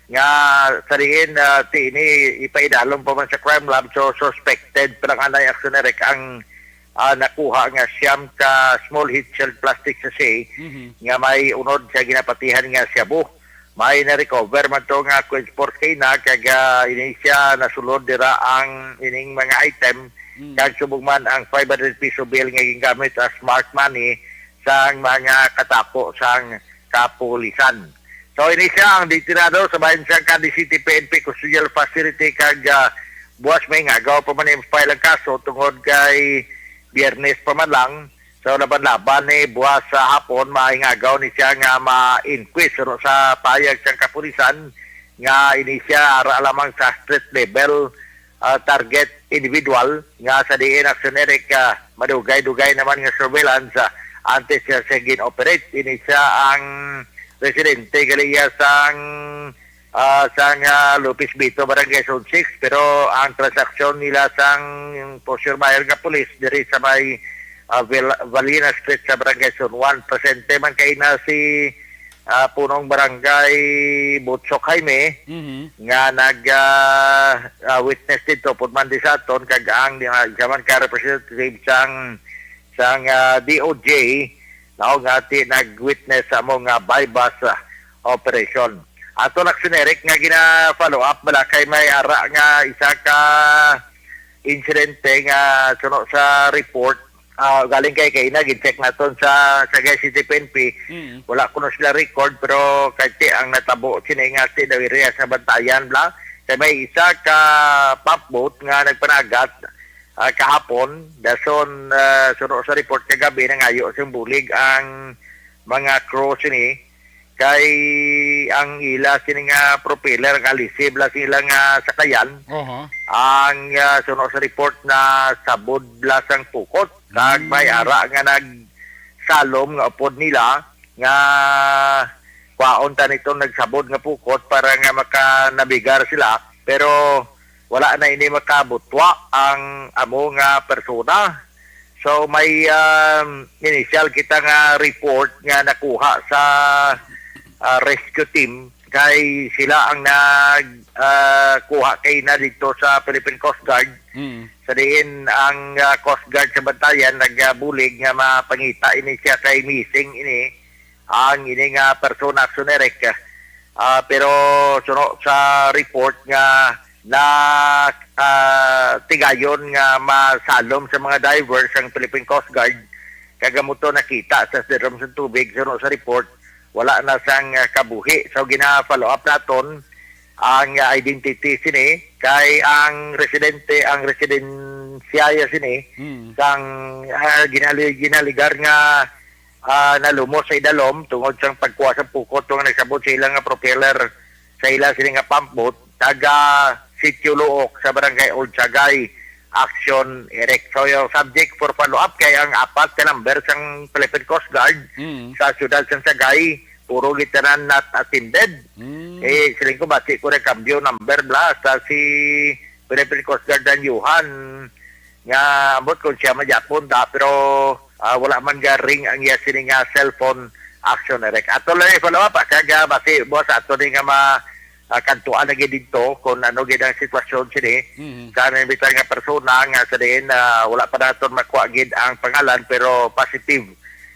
nga sariin ini ipaidalom pa man sa crime lab, so suspected parang anay aksionerek ang nakuha nga siyam ka small heat shell plastic sachet nga may unod sa ginapatihan nga Cebu. May na-recover man to nga Queensport na kag ini siya nasulod dira ang ining mga item kag subong man ang 500 piso bill nga gingamit as smart money sang mga katapo sang kapulisan. So ini siya ang detinado sa bayan sa Cadiz City PNP Custodial Facility kag buwas may ngagaw pa man yung file ang kaso tungod kay Biyernes pa man lang. So laban-laban buwas sa hapon maingagaw ni siya nga ma-inquest sa payag siyang kapulisan nga ini siya ara lamang sa street level target individual nga sa diin aksionerik madugay-dugay naman nga surveillance antes siya gin-operate. Ini siya ang residente galiya sang Lopez Bito Barangay Zone 6 pero ang transaksyon nila sang Posture Mayor nga police diri sa may Valina Street sa Barangay Zone 1. Presente man kay na si punong barangay Butsok Jaime nga nag-witness dito pud man di sa aton kag ang jaman ka representative sang DOJ na ngati nag-witness sa among bypass operation. Ato naksunerik nga gina-follow up bala kay may ara nga isa ka insidente nga suno sa report galing kay gin-check naton sa Cagayan City PNP. Wala kuno sila record pero kay ang natabo sini nga si Dawiria sa bantayan bla kay may isa ka pump boat nga nagpanagat kahapon dason suno sa report kagabi nangayo sa bulig ang mga crew sini kay ang ila sini nga propeller nga lisib la sila nga sakayan. Ang suno sa report na sabod blasang pukot kag may ara nga nagsalom nga upod nila nga kwaon ta nito nagsabod nga pukot para nga makanabigar sila pero wala na ini makabutwa ang amo nga persona. So may initial kita nga report nga nakuha sa rescue team kay sila ang kuha kay na dito sa Philippine Coast Guard. Sa diin ang Coast Guard sa bantayan nagbulig nga mapangita ini siya kay missing ini ang ini nga persona aksionerek. Pero suno sa report nga na tigayon nga masalom sa mga divers ang Philippine Coast Guard kagamuto nakita sa sirom sa tubig suno sa report wala na sang kabuhi. So gina-follow up naton ang identity sini kay ang residensyaya sini sang ginaligar nga nalumos sa idalom tungod sang pagkuha sa pukot tungod nagsabot sa ilang nga propeller sa ilang sini nga pump boat taga Sitio Luok sa Barangay Old Sagay Action Erect. So yung subject for follow-up kay ang apat ka number sang Philippine Coast Guard sa siyudad sang Sagay puro gitanan not attended. Siling ko bati ko rin cambio number bla sa si Philippine Coast Guard dan Yuhan nga amot kung siya magyapon da pero wala man ga ring ang iya sini nga cellphone Action Erect. Ato lang follow-up kaga bati boss ato ni nga kantuan na dito kung ano gid ang sitwasyon sini kana bitang nga persona nga sa diin wala pa naton makuha gid ang pangalan pero positive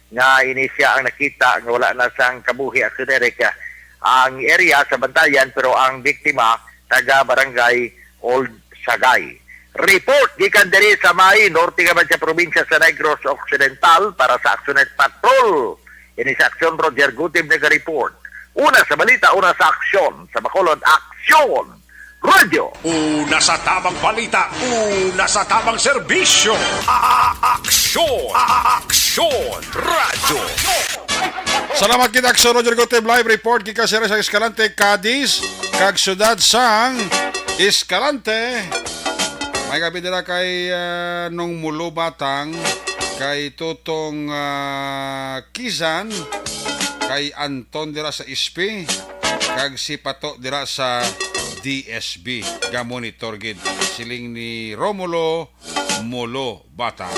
nga ini siya ang nakita nga wala na sang kabuhi aksionerek ang area sa bantayan pero ang biktima taga Barangay Old Sagay. Report gikan diri sa may norte nga sa probinsya sa Negros Occidental para sa Action Patrol. Ini sa Action Roger Gutib nag-report. Una sa balita, una sa aksyon. Sa Bacolod, Aksyon Radio. Una sa tamang balita, una sa tamang serbisyo. Aksyon! Aksyon Radio. Salamat kita Aksyon Roger Goteb live report kika sa Escalante Cadiz kag syudad sang Escalante. May gabi nila kay nung mulo batang, kay Tutong Kizan, kay Anton dira sa ISP, kag si Pato dira sa DSB. Gamonitor gid siling ni Romulo Mulo Batang.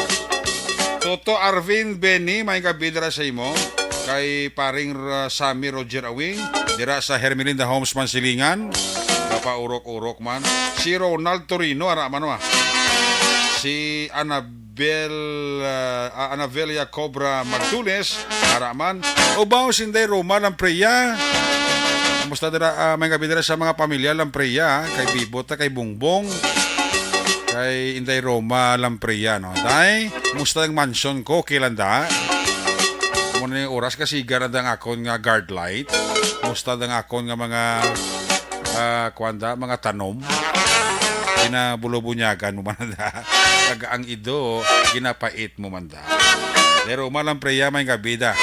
Toto Arvin Benny, may gabi dira sa imo, kay paring Sammy Roger Awing dira sa Hermelinda Homes Mansilingan. Paurok-urok man. Si Ronald Torino, ara man wa. Si Anabelia Cobra Magtules, ara man. Ubaw sinday Roma Lampreya. Kumusta dira may gabi dira sa mga pamilya Lampreya, kay Bibot, kay Bungbong, kay Inday Roma Lampreya, no. Day, kumusta ang mansion ko kilanda? Muna yung oras kasi garad ang akon nga guard light. Kumusta ang akon nga mga mga tanom, kinabulubunyagan mo manda, kag ang ido, kinapait mo manda. Pero malang preya may gabida.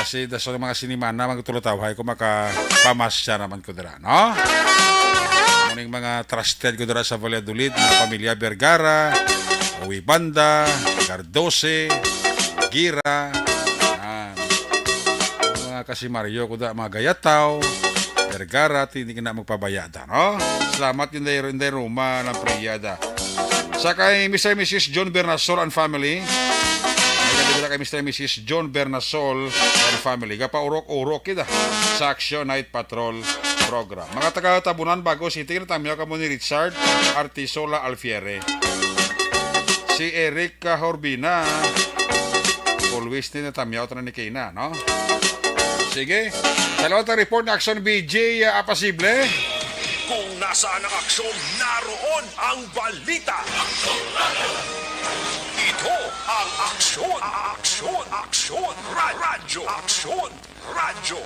Kasi daso ng mga sinimana, magtulotawhay ko makapamasya naman ko dira, no? Muning mga trusted ko dira sa Valladolid, mga pamilya Vergara, Uwi Banda, Gardose, Gira, mga kasi Mario ko da, mga Gayataw, Vergara, hindi ka na magpabayada, no? Salamat yun day Roma ng priyada. Sa kay Mr. and Mrs. John Bernasol and family, may gabila kay Mr. and Mrs. John Bernasol and family, kapaurok-urok kita sa Action Night Patrol program. Mga taga-Tabunan, Bago City, natamyo ka mo ni Richard Artisola Alfiere. Si Eric Horbina, always din natamyo ito na ni Kina, no? Sige. Salamat ang report ng Action BJ Apasible. Kung nasaan ang aksyon, naroon ang balita. Ito ang aksyon. Radyo.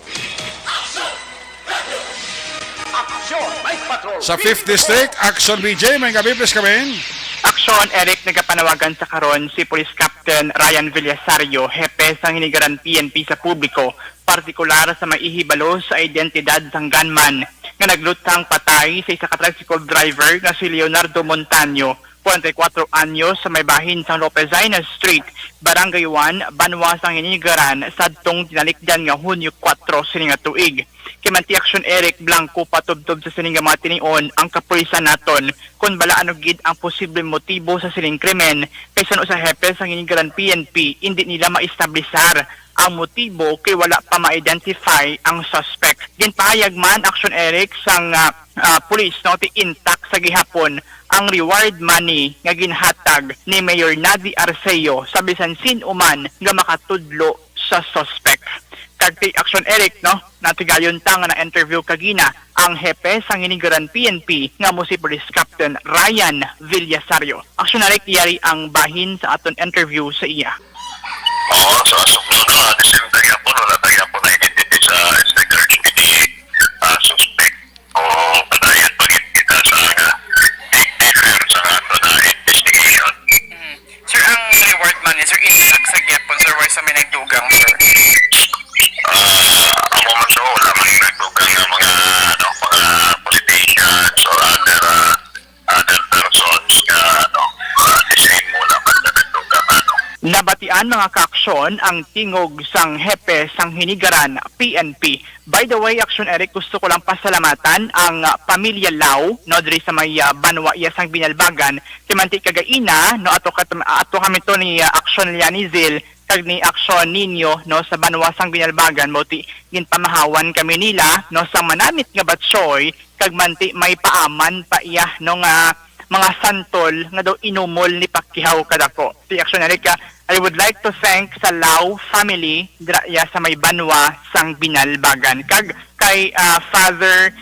Aksyon, Mike Patrol. Sa 5th District, Action BJ, may gabi, please kami. Aksyon, Eric, nagapanawagan sa karon si Police Captain Ryan Villasario, hepe sang hinigaran PNP sa publiko, partikular sa maihibalo sa identidad sang gunman nga naglutang patay sa isa ka tricycle driver nga si Leonardo Montaño, 44 anyos, sa may bahin sang Lopezina Street, Barangay 1, Banwa sang hinigaran sadtong tinalikdan nga Hunyo 4 sining nga tuig. Kimanti Aksyon Eric Blanco patubtob sa sining mga tinion ang kapulisan naton kung bala ano gid ang posibleng motibo sa sining krimen kaysa no sa hepe sang hinigaran PNP hindi nila maestablisar ang motibo kay wala pa ma-identify ang suspect. Ginpahayag man Aksyon Eric sang police no ti intact sa gihapon ang reward money nga ginhatag ni Mayor Nadi Arceo sa bisan sino man nga makatudlo sa suspect. Kagti Aksyon Eric, no, natigayon ta nga na-interview kagina ang hepe sang hinigaran PNP nga mo si Police Captain Ryan Villasario. Aksyon Eric, yari ang bahin sa aton interview sa iya. Oo, so asumno na, at the same time po, wala tayo po na identity sa regards ni suspect o padayan pagit kita sa differ sa ato na investigation. Sir, ang reward money, sir, intact sa gyapon, sir, wala sa may nagdugang, sir. Ako man so, wala man nagdugang ng mga politicians or other persons na design mo naman na nagdugang Nabatian mga kaaksyon ang tingog sang hepe sang hinigaran PNP. By the way, Aksyon Eric, gusto ko lang pasalamatan ang pamilya Lau, no, diri sa may Banwa iya sang Binalbagan, kimanti kagaina, no, ato kami to ni Aksyon Lianizil, kag ni Aksyon Ninyo, no, sa Banwa sang Binalbagan, moti ginpamahawan kami nila, no, sang manamit nga batsoy, kag manti may paaman pa iya, no, nga mga santol nga daw inumol ni Pacquiao kadako. Si Aksyon Eric, I would like to thank sa Lau family draya sa may Banwa sang Binalbagan. Kag kay Father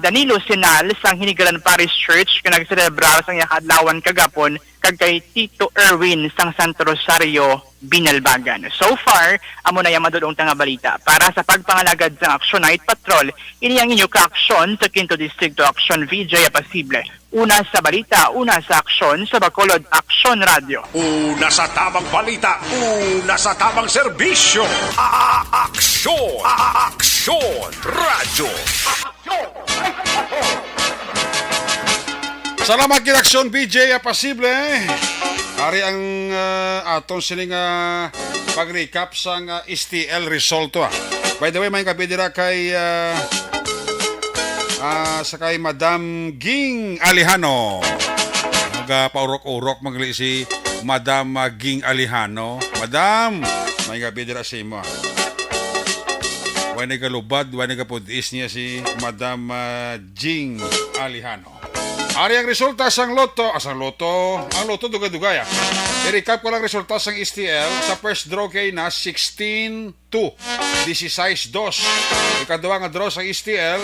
Danilo Sinal sang Hinigaran Parish Church nga nagselebrar sang yakadlawan kagapon, kag kay Tito Erwin sang Santo Rosario Binalbagan. So far, amo na yung madulong tanga balita. Para sa pagpangalagad ng Action Night Patrol, ini ang inyo ka-aksyon sa 5th Distrito Action VJ Apasible. Una sa balita, una sa aksyon sa Bacolod Action Radio. Una sa tamang balita, una sa tamang serbisyo. Aksyon! Radyo! Salamat kinaksyon BJ Apasible. Ari ang aton sining pag-recap sang STL resulto. By the way, may kapidira kay sa kay Madam Ging Alejano. Paurok-urok magli si Madam Ging Alejano. Madam, may kapidira sa imo. Wala ka lubad, wala ka pudis niya si Madam Ging Alejano. Ari ang resulta sang loto, ang loto dugay-dugay. I-recap ko lang resulta sang STL sa first draw kay na 16-2, 16-2. Ikaduwa nga draw sang STL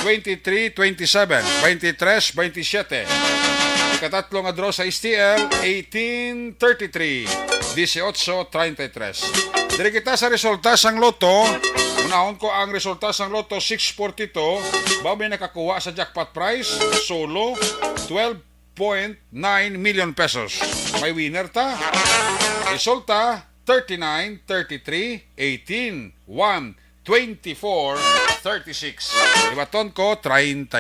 23-27, 23-27. Ikatatlo nga draw sa STL 18-33, 18-33. Diri kita sa resulta sang loto. Unahon ko ang resulta sang loto 642, may nakakuha sa jackpot prize solo 12.9 million pesos. May winner ta. Resulta 39, 33, 18, 1, 24, 36. Libaton ko 39,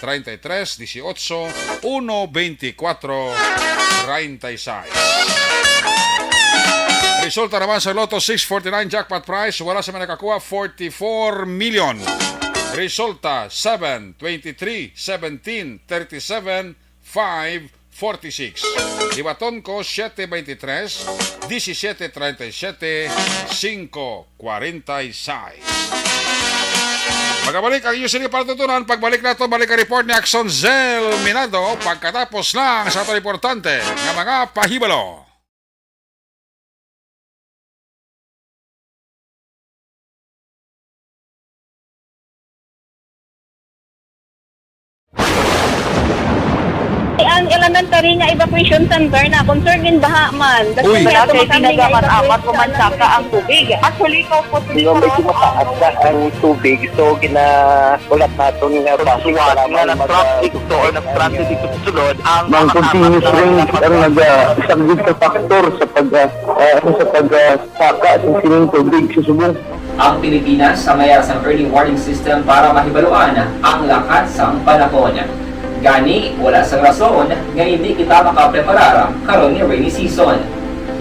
33, 18, 1, 24, 36. Resulta naman sa Lotto 649 jackpot prize, wala sa may nakakuha 44 million. Resulta 7, 23, 17, 37, 5, 46. Libaton ko 723, 1737, 546. Magabalik ang iyong patutunan. Pagbalik na ito, balik ang report ni Axon Zel Minado pagkatapos lang sa ito importante ng mga pahibalo. Ang elementary nga evacuation center na concern din baha man. Uy. Wala kay pinagamat-amat pumansaka ang tubig. Actually, ko po Medyo mataas na ang tubig. So, kinaulat natin nga pasuwat nga nag-traffic to or nag-traffic dito sa sulod. Ang continuous rain ang nag-isang sa factor sa pagsaka sa sining tubig sa subong. Ang Pilipinas sa mayroon sa early warning system para mahibaluan ang lakas ng panahon. Gani, wala sa rason nga hindi kita makapreparar karon ni rainy season.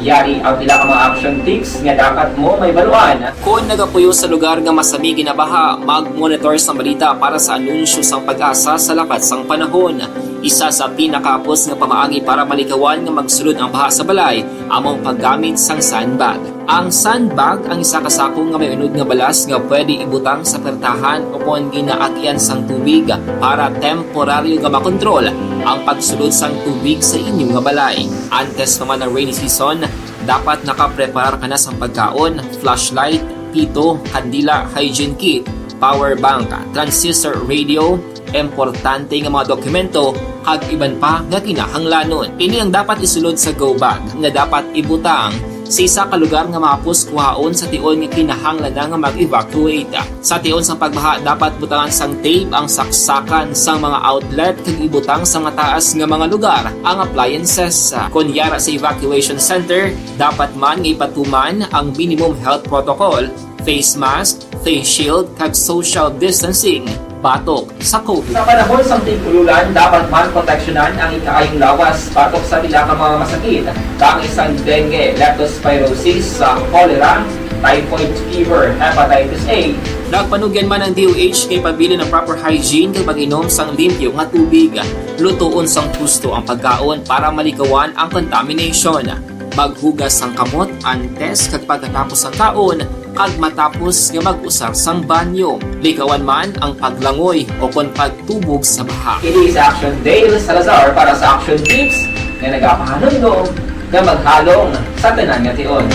Yari ang pila ka mga action tips nga dapat mo may baluan. Kung nagapuyo sa lugar nga masami ginabaha, mag-monitor sa balita para sa anunsyo sang pag-asa sa lakas sang panahon. Isa sa pinakapos nga pamaagi para malikawan nga magsulod ang baha sa balay, among paggamit sang sandbag. Ang sandbag ang isa kasakong nga may unod nga balas nga pwede ibutang sa pertahan upon ginaagyan sang tubig para temporaryo nga makontrol ang pagsulod sang tubig sa inyong nga balay. Antes naman ng rainy season, dapat nakapreparar ka na sa pagkaon, flashlight, pito, kandila, hygiene kit, power bank, transistor radio, importante nga mga dokumento kag iban pa nga kinahanglanon. Ini ang dapat isulod sa go bag nga dapat ibutang sa isa ka lugar nga mapus kuhaon sa tion nga kinahanglan nga mag-evacuate. Sa tion sang pagbaha dapat butangan sang tape ang saksakan sang mga outlet kag ibutang sa mga taas nga mga lugar ang appliances. Kunyara sa evacuation center, dapat man nga ipatuman ang minimum health protocol, face mask, face shield kag social distancing batok sa COVID. Sa panahon sa tigululan, dapat man proteksyonan ang ikaayong lawas batok sa pila ka mga masakit. Kang isang dengue, leptospirosis, cholera, typhoid fever, hepatitis A. Nagpanugyan man ang DOH kay pabili ng proper hygiene kay pag-inom sang limpyo nga tubig. Lutuon sang gusto ang pagkaon para malikawan ang contamination. Maghugas sang kamot antes kag pagkatapos ang kaon kag matapos nga mag-usar sang banyo. Likawan man ang paglangoy o kon pagtubog sa baha. It is Action Dale Salazar para sa Action Tips nga nagapahanundong nga maghalong sa tanan nga tion.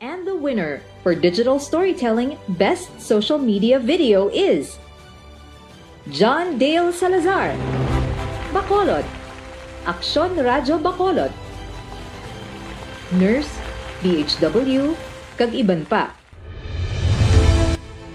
And the winner for Digital Storytelling Best Social Media Video is John Dale Salazar, Bacolod, Aksyon Radyo Bacolod, Nurse, BHW, kag iban pa.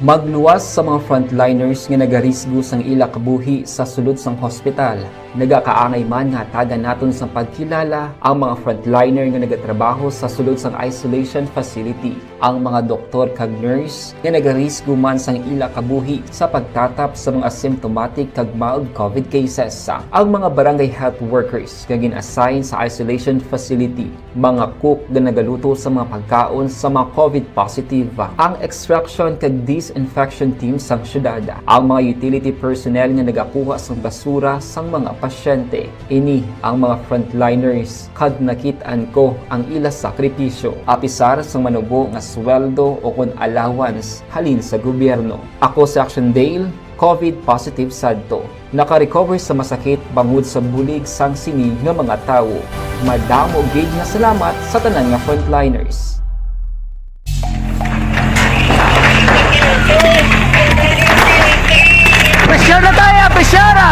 Magluwas sa mga frontliners nga nagarisgo sang ila kabuhi sa sulod sang hospital. nagakaangay man nga taga naton sa pagkilala ang mga frontliner nga nagatrabaho sa sulod sang isolation facility, ang mga doktor kag nurse nga nagarisgo man sang ila kabuhi sa pagtatap sa mga asymptomatic kag mild COVID cases, ang mga barangay health workers nga gin-assign sa isolation facility, mga cook nga nagaluto sa mga pagkaon sa mga COVID positive, ang extraction kag disinfection team sang syudad, ang mga utility personnel nga nagakuha sang basura sang mga pasyente. Ini ang mga frontliners kag nakit-an ko ang ila sakripisyo apisar sang manubo nga sweldo o kun allowance halin sa gobyerno. Ako si Action Dale, COVID positive sadto. Naka-recover sa masakit bangod sa bulig sang sini nga mga tawo. Madamo gid nga salamat sa tanan nga frontliners. Pressure na tayo! Pressure na!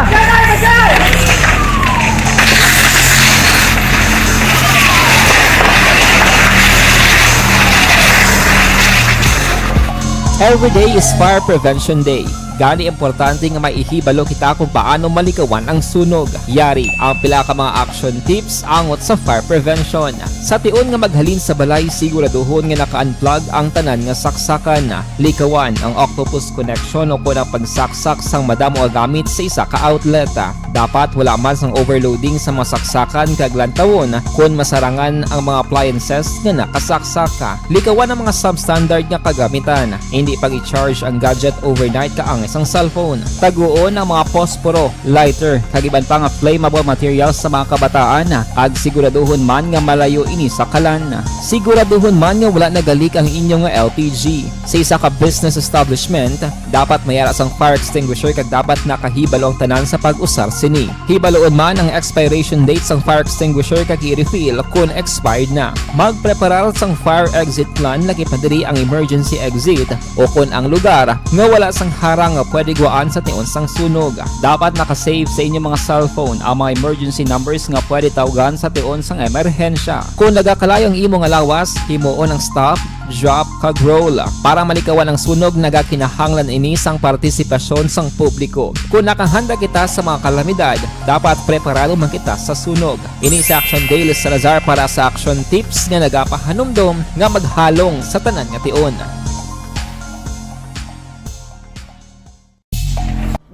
Every day is Fire Prevention Day. Gani importante nga maihibalo kita kung paano malikawan ang sunog. Yari ang pila ka mga action tips angot sa fire prevention. Sa tion nga maghalin sa balay, siguraduhon nga naka-unplug ang tanan nga saksakan. Likawan ang octopus connection o kung ang pagsaksak sang madamo gamit sa isa ka outlet. Dapat wala man sang overloading sa mga saksakan kag lantawon kung masarangan ang mga appliances nga nakasaksaka. Likawan ang mga substandard nga kagamitan. Hindi pag i-charge ang gadget overnight kaang isang cellphone. Taguon ang mga posporo, lighter, kag iban pa nga flammable materials sa mga kabataan. Ag siguraduhon man nga malayo ini sa kalan. Siguraduhon man nga wala nagalik ang inyong LPG. Sa isa ka business establishment, dapat mayara sang fire extinguisher kag dapat nakahibalo ang tanan sa pag-usar sini. Hibaloon man ang expiration date sang fire extinguisher kag i-refill kung expired na. Magpreparar sang fire exit plan lagi pa diri ang emergency exit o kung ang lugar nga wala sang harang nga pwede guaan sa tion sang sunog. Dapat nakasave sa inyong mga cellphone ang mga emergency numbers nga pwede tawagan sa tion sang emerhensya. Kung nagakalayong imong alawas, himuon ang stop, drop, kag roll. Para malikawan ang sunog, nagakinahanglan ini sang partisipasyon sang publiko. Kung nakahanda kita sa mga kalamidad, dapat preparado man kita sa sunog. Ini sa Action Dale Salazar para sa action tips nga nagapahanumdom nga maghalong sa tanan nga tion.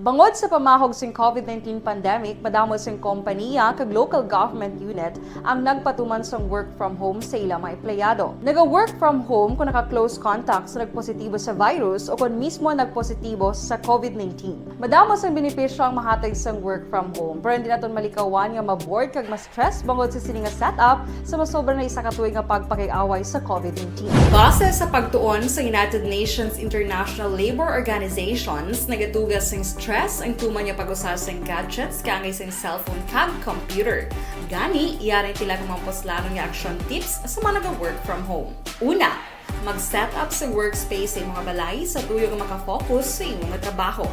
Bangod sa pamahog sing COVID-19 pandemic, madamo sing kompanya kag local government unit ang nagpatuman sang work from home sa ilang mga empleyado. Naga-work from home kung naka-close contact sa nagpositibo sa virus o kung mismo nagpositibo sa COVID-19. Madamo sang benepisyo ang mahatag sang work from home, pero hindi naton malikawan nga maboard kag ma-stress bangod sa sini nga setup sa masobra na isa ka tuig nga pagpakiaway sa COVID-19. Base sa pagtuon sa United Nations International Labour Organizations, nagatugas sing stress ang tuman niya pag-usar sa gadgets kangay sa cellphone kag computer. Gani, iyarin tila ng mga poslarong nga action tips sa mga nag-work from home. Una, mag-set up sa workspace sa mga balay sa tuyo nga makafocus sa iyong mga trabaho.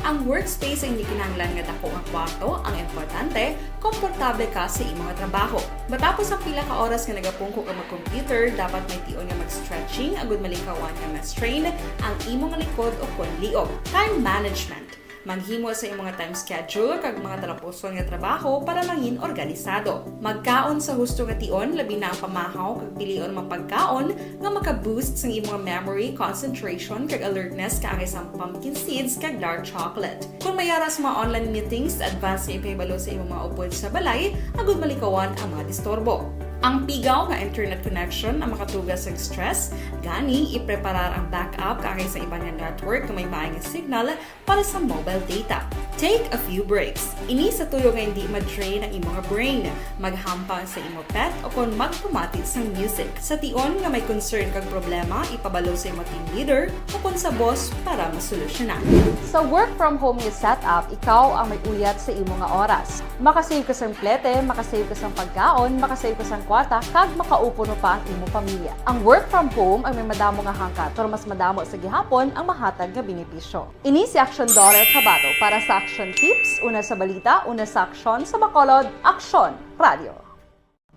Ang workspace ay hindi kinahanglan nga dako ang kwarto, ang importante, komportable ka sa iyong mga trabaho. Matapos ang pila ka oras nga nagapungko ka mag-computer, dapat may tion nga mag-stretching agud malikawan nga ma-strain ang imong likod o kon liog. Time management. Maghimo sa imong mga time schedule kag mga talapuson nga trabaho para mangin organisado. Magkaon sa husto nga tion, labi na ang pamahaw kag pilion mga pagkaon nga maka-boost sa imong memory, concentration kag alertness kaangay sa pumpkin seeds kag dark chocolate. Kung mayaras mga online meetings, advance sa ipahibalo sa imong mga upod sa balay, agud malikawan ang mga disturbo. Ang pigaw nga internet connection ang makatugas sa stress, gani ipreparar ang backup kaangay sa ibang network kung may maayong signal para sa mobile data. Take a few breaks. Ini sa tuyo nga hindi ma-drain ang imong brain. Maghampang sa imong pet o kung magpumatit sa music. Sa tion nga may concern kag problema, ipabalo sa imong team leader o kung sa boss para masolusyonan. Sa work from home nga setup, ikaw ang may uyat sa imong nga oras. Makasave ka sa plete, makasave ka sa pagkaon, makasave ka sa kwarta, kag makaupo no pa ang imong pamilya. Ang work from home ay may madamo nga hangkat, pero mas madamo sa gihapon ang mahatag nga benepisyo. Ini si Action Dore Cabato para sa Action Tips, una sa balita, una sa aksyon sa Bacolod, Aksyon Radio.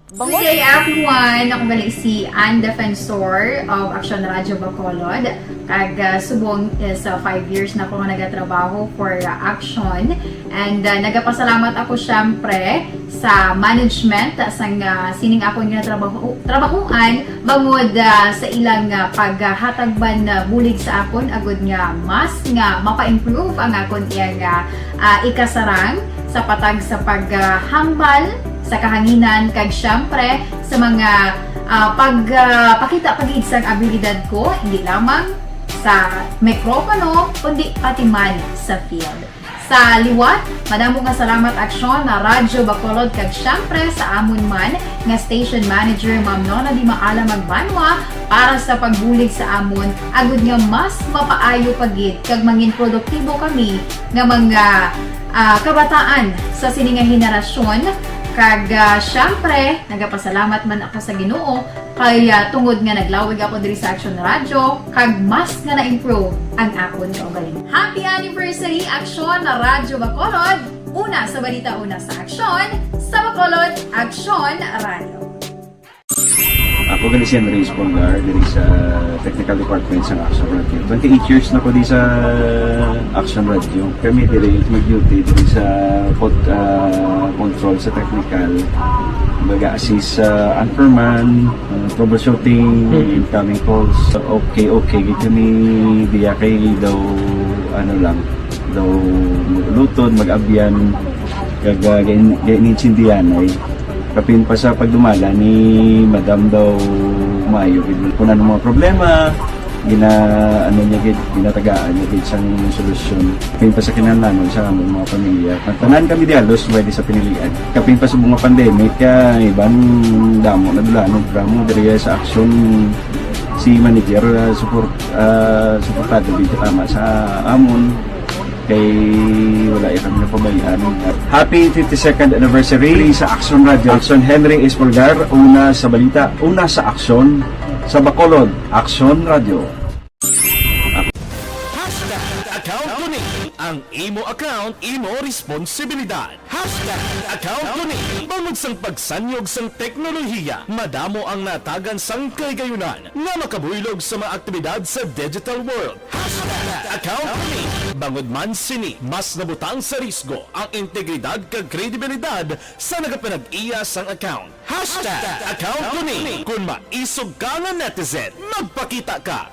Bangod. Good day everyone! Ako gali si Ann Defensor of Action Radyo Bacolod. Kag subong is 5 years na ako nga nagatrabaho for Action. And nagapasalamat ako syempre sa management sang sining ako nga trabahuan bangod sa ilang paghatagban bulig sa akon agud nga mas nga mapa-improve ang akon iyang ikasarang sa patag sa paghambal sa kahanginan kag syempre sa mga pagpakita pagid sang abilidad ko hindi lamang sa mikropono kundi pati man sa field. Sa liwat, madamo nga salamat Aksyon na Radyo Bacolod kag syempre sa amon man nga station manager Ma'am Nona Di Maala Magbanwa para sa pagbulig sa amon agud nga mas mapaayo pagid kag mangin produktibo kami nga mga kabataan sa sining nga henerasyon. Kag syempre, nagapasalamat man ako sa Ginoo kay tungod nga naglawig ako diri sa Action Radio kag mas nga na-improve ang akon kaugalingon. Happy anniversary Action na Radyo Bacolod! Una sa balita, una sa Action, sa Bacolod, Action Radio. Ako gali si Andres Polgar diri sa Technical Department sa Action Radio. 28 years na ko di sa Action Radio. Kami diri mag-duty diri sa control sa technical. Mag-assist sa anchorman, troubleshooting, incoming calls. Okay. Gito ni diya kay daw daw lutod, mag-abyan, ganinsindihan ay kapin pa sa pagdumala ni Madam daw maayo kung ano mga problema ginatagaan niya gid sang solusyon kapin pa sa kinahanglan sa among mga pamilya tanan kami dialos pwede sa pinilian kapin pa sa mga pandemic ibang damo na dulanon programo diri sa Action si manager suportado gid tama sa amon kay wala kami na pabayaan. Happy 52nd anniversary sa Action Radio. Action Henry Espolgar, una sa balita, una sa Action, sa Bacolod, Action Radio. Account ko ni ang imo account, imo responsibilidad. Account ko ni bangod sang pagsanyog sang teknolohiya, madamo ang natagan sang kaygayunan nga makabuylog sa mga aktibidad sa digital world. Account ko ni bangod man sini mas nabutang sa risgo ang integridad kag kredibilidad sa nagapanag-iya sang account. Account ko ni kung maisog ka nga netizen, magpakita ka.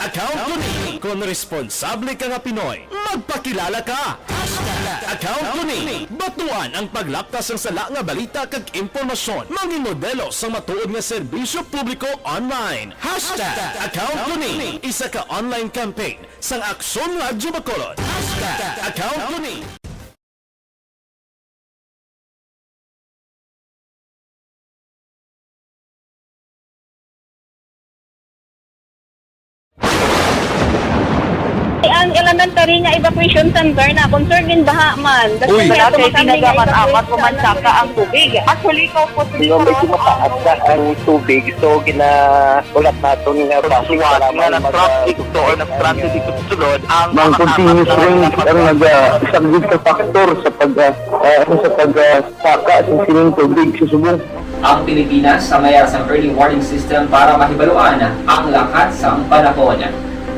Account ko ni kung responsable ka nga Pinoy, magpakilala ka. Account ko ni batuan ang paglaptas ng sala nga balita kag impormasyon, mangin modelo sa matuod nga serbisyo publiko online. Account ko ni isa ka online campaign sang Aksyon Radyo Bacolod. Account ko ni ang elementary nga evacuation center na concern din baha man. Uy, dati tinagamat-amat pumansaka ang tubig. Actually, ko po medyo mataas na ang tubig. So, ulat natin nga ng traffic to or nag-traffic dito sulod. Ang continuous rain ang isang good factor sa pagsaka sa sining tubig sa subong. Ang Pilipinas sa mayroon sa early warning system para mahibaluan ang lakat sa panahon.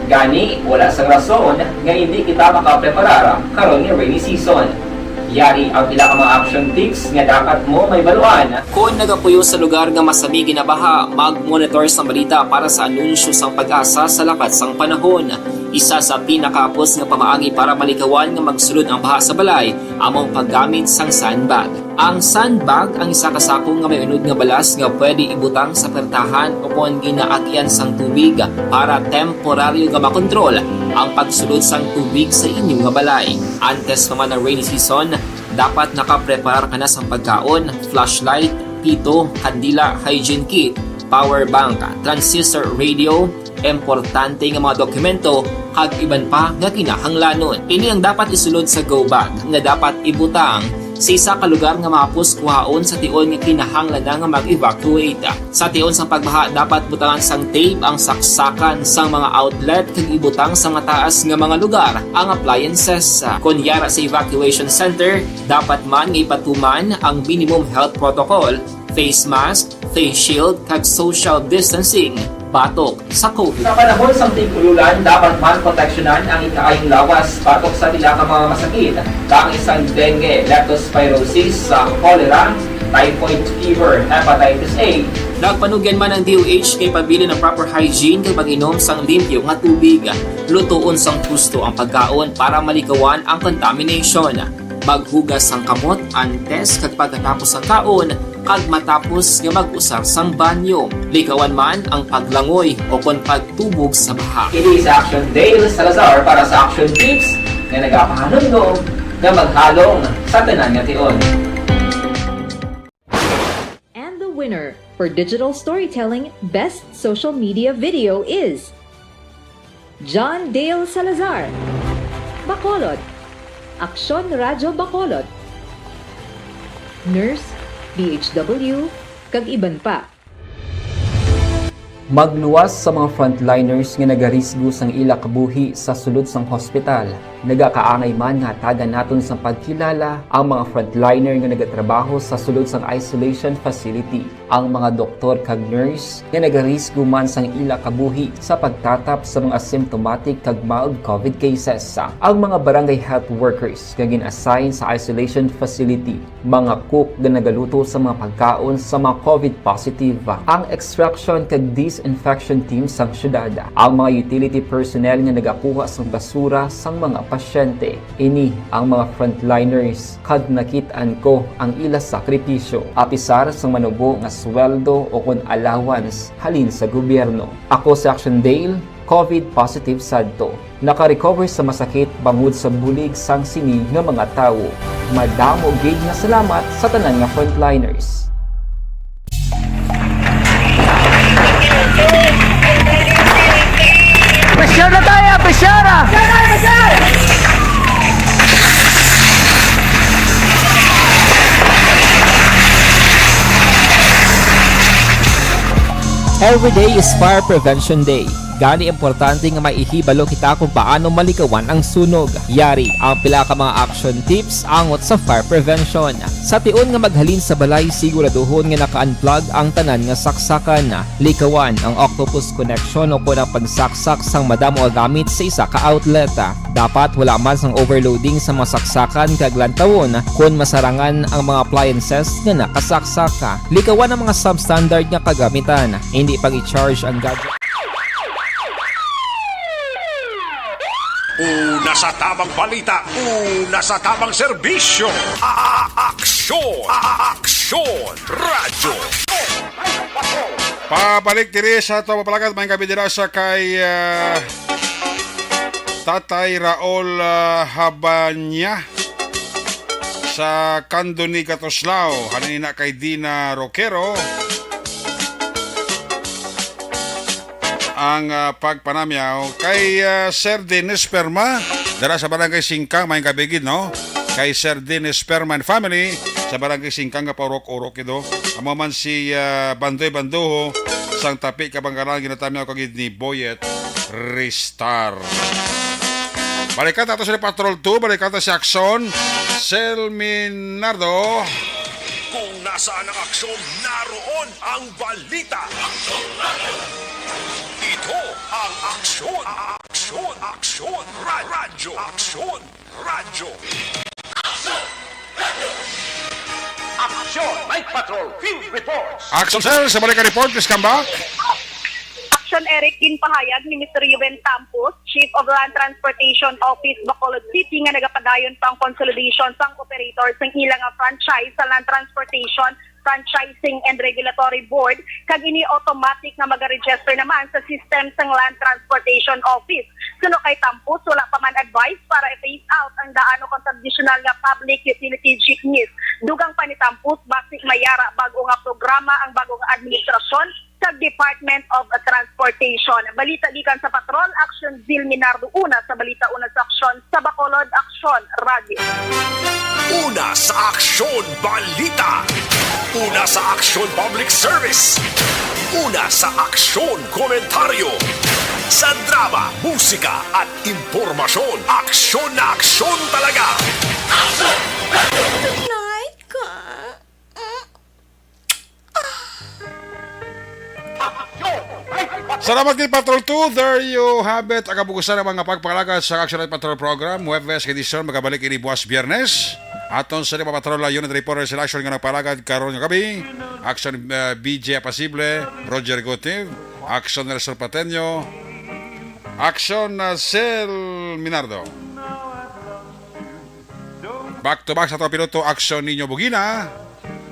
Gani, wala sa rason nga hindi kita makapreparar karon ni rainy season. Yari ang pila ka mga action tips nga dapat mo may baluan. Kung nagapuyo sa lugar nga masami ginabaha, mag-monitor sa balita para sa anunsyo sang pag-asa sa lakat sang panahon. Isa sa pinakapos nga pamaagi para malikawan nga magsulod ang baha sa balay, among paggamit sang sandbag. Ang sandbag ang isa ka sako nga may unod nga balas nga pwede ibutang sa pertahan o kung ginaagyan sang tubig para temporaryo nga makontrol ang pagsulod sang tubig sa inyong nga balay. Antes naman ng rainy season, dapat nakaprepare ka na sa pagkaon, flashlight, pito, kandila, hygiene kit, power bank, transistor radio, importante nga mga dokumento, kag iban pa nga kinahanglanon. Ini ang dapat isulod sa go bag nga dapat ibutang sa isa ka lugar nga mapus kuhaon sa tion nga kinahanglan na nga mag-evacuate. Sa tion sa pagbaha dapat butangan sang tape ang saksakan sang mga outlet kag ibutang sa mataas nga mga lugar ang appliances. Kunyara sa evacuation center, dapat man nga ipatuman ang minimum health protocol, face mask, face shield, kag social distancing, batok sa COVID. Sa panahon sa tig-ululan, dapat man proteksyonan ang ikaayong lawas patok sa tila ka mga masakit. Kang isang dengue, leptospirosis, cholera, typhoid fever, hepatitis A. Nagpanugyan man ang DOH kay pabili ng proper hygiene kay pag-inom sang limpyo nga tubig. Lutuon sang gusto ang pagkaon para malikawan ang contamination. Maghugas sang kamot antes kag pagkatapos ang kaon kag matapos nga mag-usar sang banyo. Likawan man ang paglangoy o kon pagtubog sa baha. Kini sa Action Dale Salazar para sa Action Tips nga nagapahanundong nga maghalong sa tanan nga tion. And the winner for Digital Storytelling Best Social Media Video is John Dale Salazar, Bacolod, Aksyon Radyo Bacolod, Nurse, BHW, kag iban pa. Magluwas sa mga frontliners nga nagarisgo sang ila kabuhi sa sulod sang hospital. Nagakaangay man nga tagan naton sang pagkilala ang mga frontliner nga nagatrabaho sa sulod sang isolation facility. Ang mga doktor kag nurse nga nagarisgo man sang ila kabuhi sa pagtatap sa mga asymptomatic kag mild COVID cases. Ang mga barangay health workers nga gin-assign sa isolation facility, mga cook nga nagaluto sa mga pagkaon sa mga COVID positive. Ang extraction kag disinfection team sang syudad, ang mga utility personnel nga nagakuha sang basura sang mga pasyente. Ini ang mga frontliners kag nakit-an ko ang ila sakripisyo apisar sang manubo nga sweldo o kon allowance halin sa gobyerno. Ako sa Action Dale, COVID positive sadto. Naka-recover sa masakit bangod sa bulig sang sini nga mga tawo. Madamo gid nga salamat sa tanan nga frontliners. Pressure na tayo! Pressure na! Every day is Fire Prevention Day. Gani importante nga maihibalo kita kung paano malikawan ang sunog. Yari ang pila ka mga action tips angot sa fire prevention. Sa tion nga maghalin sa balay, siguraduhon nga naka-unplug ang tanan nga saksakan. Likawan ang octopus connection o ang pagsaksak sang madamo gamit sa isa ka outlet. Dapat wala man sang overloading sa mga saksakan kag lantawon kung masarangan ang mga appliances nga nakasaksaka. Likawan ang mga substandard nga kagamitan. Hindi pang i-charge ang gadget. Una sa tamang balita, una sa tamang serbisyo. Aksyon! Aksyon! Radyo! Pabalik diri sa ito papalagat may gabi dira sa kay Tatay Raul Habanya sa Kandoni Katoslao. Hanina kay Dina Roquero ang pagpanamyaw kay Sir Dennis Perma dara sa Barangay Singkang may kabigid no kay Sir Dennis Perma and family sa Barangay Singkang nga paurok-urok ido amo man si Bandoy Bandoho sang tapi kabanggaran ginatamyaw kagid ni Boyet Ristar. Balikan ato sa Patrol 2, balikan si Akson Selminardo. Kung nasaan ang aksyon, naroon ang balita. Ito ang aksyon. Aksyon. Aksyon. Radyo. Aksyon. Radyo. Aksyon. Night Patrol. Field Reports. Akson Sir, sa balikan report, please come back. Action Eric ginpahayag ni Mr. Ruben Campos, Chief of Land Transportation Office, Bacolod City, nga nagapadayon pang consolidation sang operators ng ilang franchise sa Land Transportation Franchising and Regulatory Board, kag ini automatic na mag-register naman sa system sang Land Transportation Office. Suno kay Tampos, wala pa man advice para i-phase out ang daano kung traditional nga public utility jeepneys. Dugang pa ni Tampos, basik mayara bago nga programa ang bagong administrasyon sa Department of Transportation. Balita gikan sa Patrol, Action Zil Minardo una sa Balita Una sa Aksyon sa Bacolod Aksyon Radio. Una sa Aksyon Balita. Una sa Aksyon Public Service. Una sa Aksyon Komentaryo. Sa drama, musika at impormasyon. Aksyon na aksyon talaga. Salamat kay Patrol 2. There you have it. Ang kabukusan ng mga pagpangalaga sa Action Night Patrol Program. Huwebes edisyon, magabalik ini buwas Biyernes. Aton sa lima Patrol Unit Reporter Selection nga nagpalagad karon nga gabi. Action BJ Apasible, Roger Gotiv, Action Nelson Pateño, Action Sel Minardo. Back to back sa piloto Action Nino Bugina,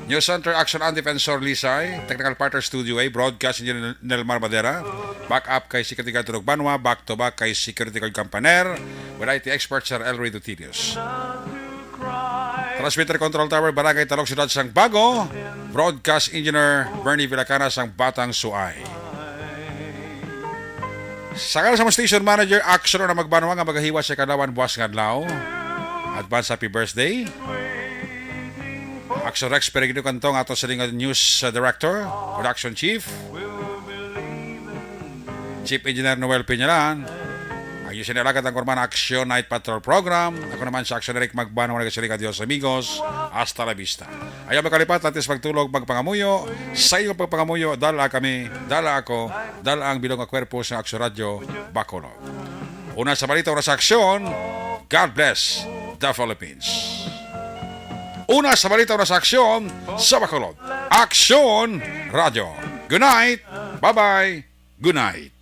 News Center Action and Defensor Lisay, Technical Partner Studio A, Broadcast Engineer Nelmar Madera, back up kay Security Guard Tunog Banwa, back to back kay Security Guard Campaner, with IT expert Sir Elroy Dutilius. Transmitter Control Tower, Barangay Talog, Ciudad Sang Bago, Broadcast Engineer Bernie Villacana, Sang Batang Suay. Sakal sa mga Station Manager, Action na magbanwa nga magahiwa sa kalawan buwas nga adlaw. Advance happy birthday. Action Rex Peregrino Cantong, ato sa News Director, Production Chief, Chief Engineer Noel Piñalan, ang yung sinalagat ang Korman Action Night Patrol Program. Ako naman sa Action Eric Magbanong nagkasalika, Dios amigos, hasta la vista. Ayaw makalipat, atis magtulog, magpangamuyo. Sa iyong pagpangamuyo, dala kami, dala ako, dala ang bilong akwerpo sa Action Radio Bacolod. Una sa balita, una sa aksyon, God bless the Philippines. Una sa balita, una sa aksyon sa Bacolod. Action Radio. Good night. Bye-bye. Good night.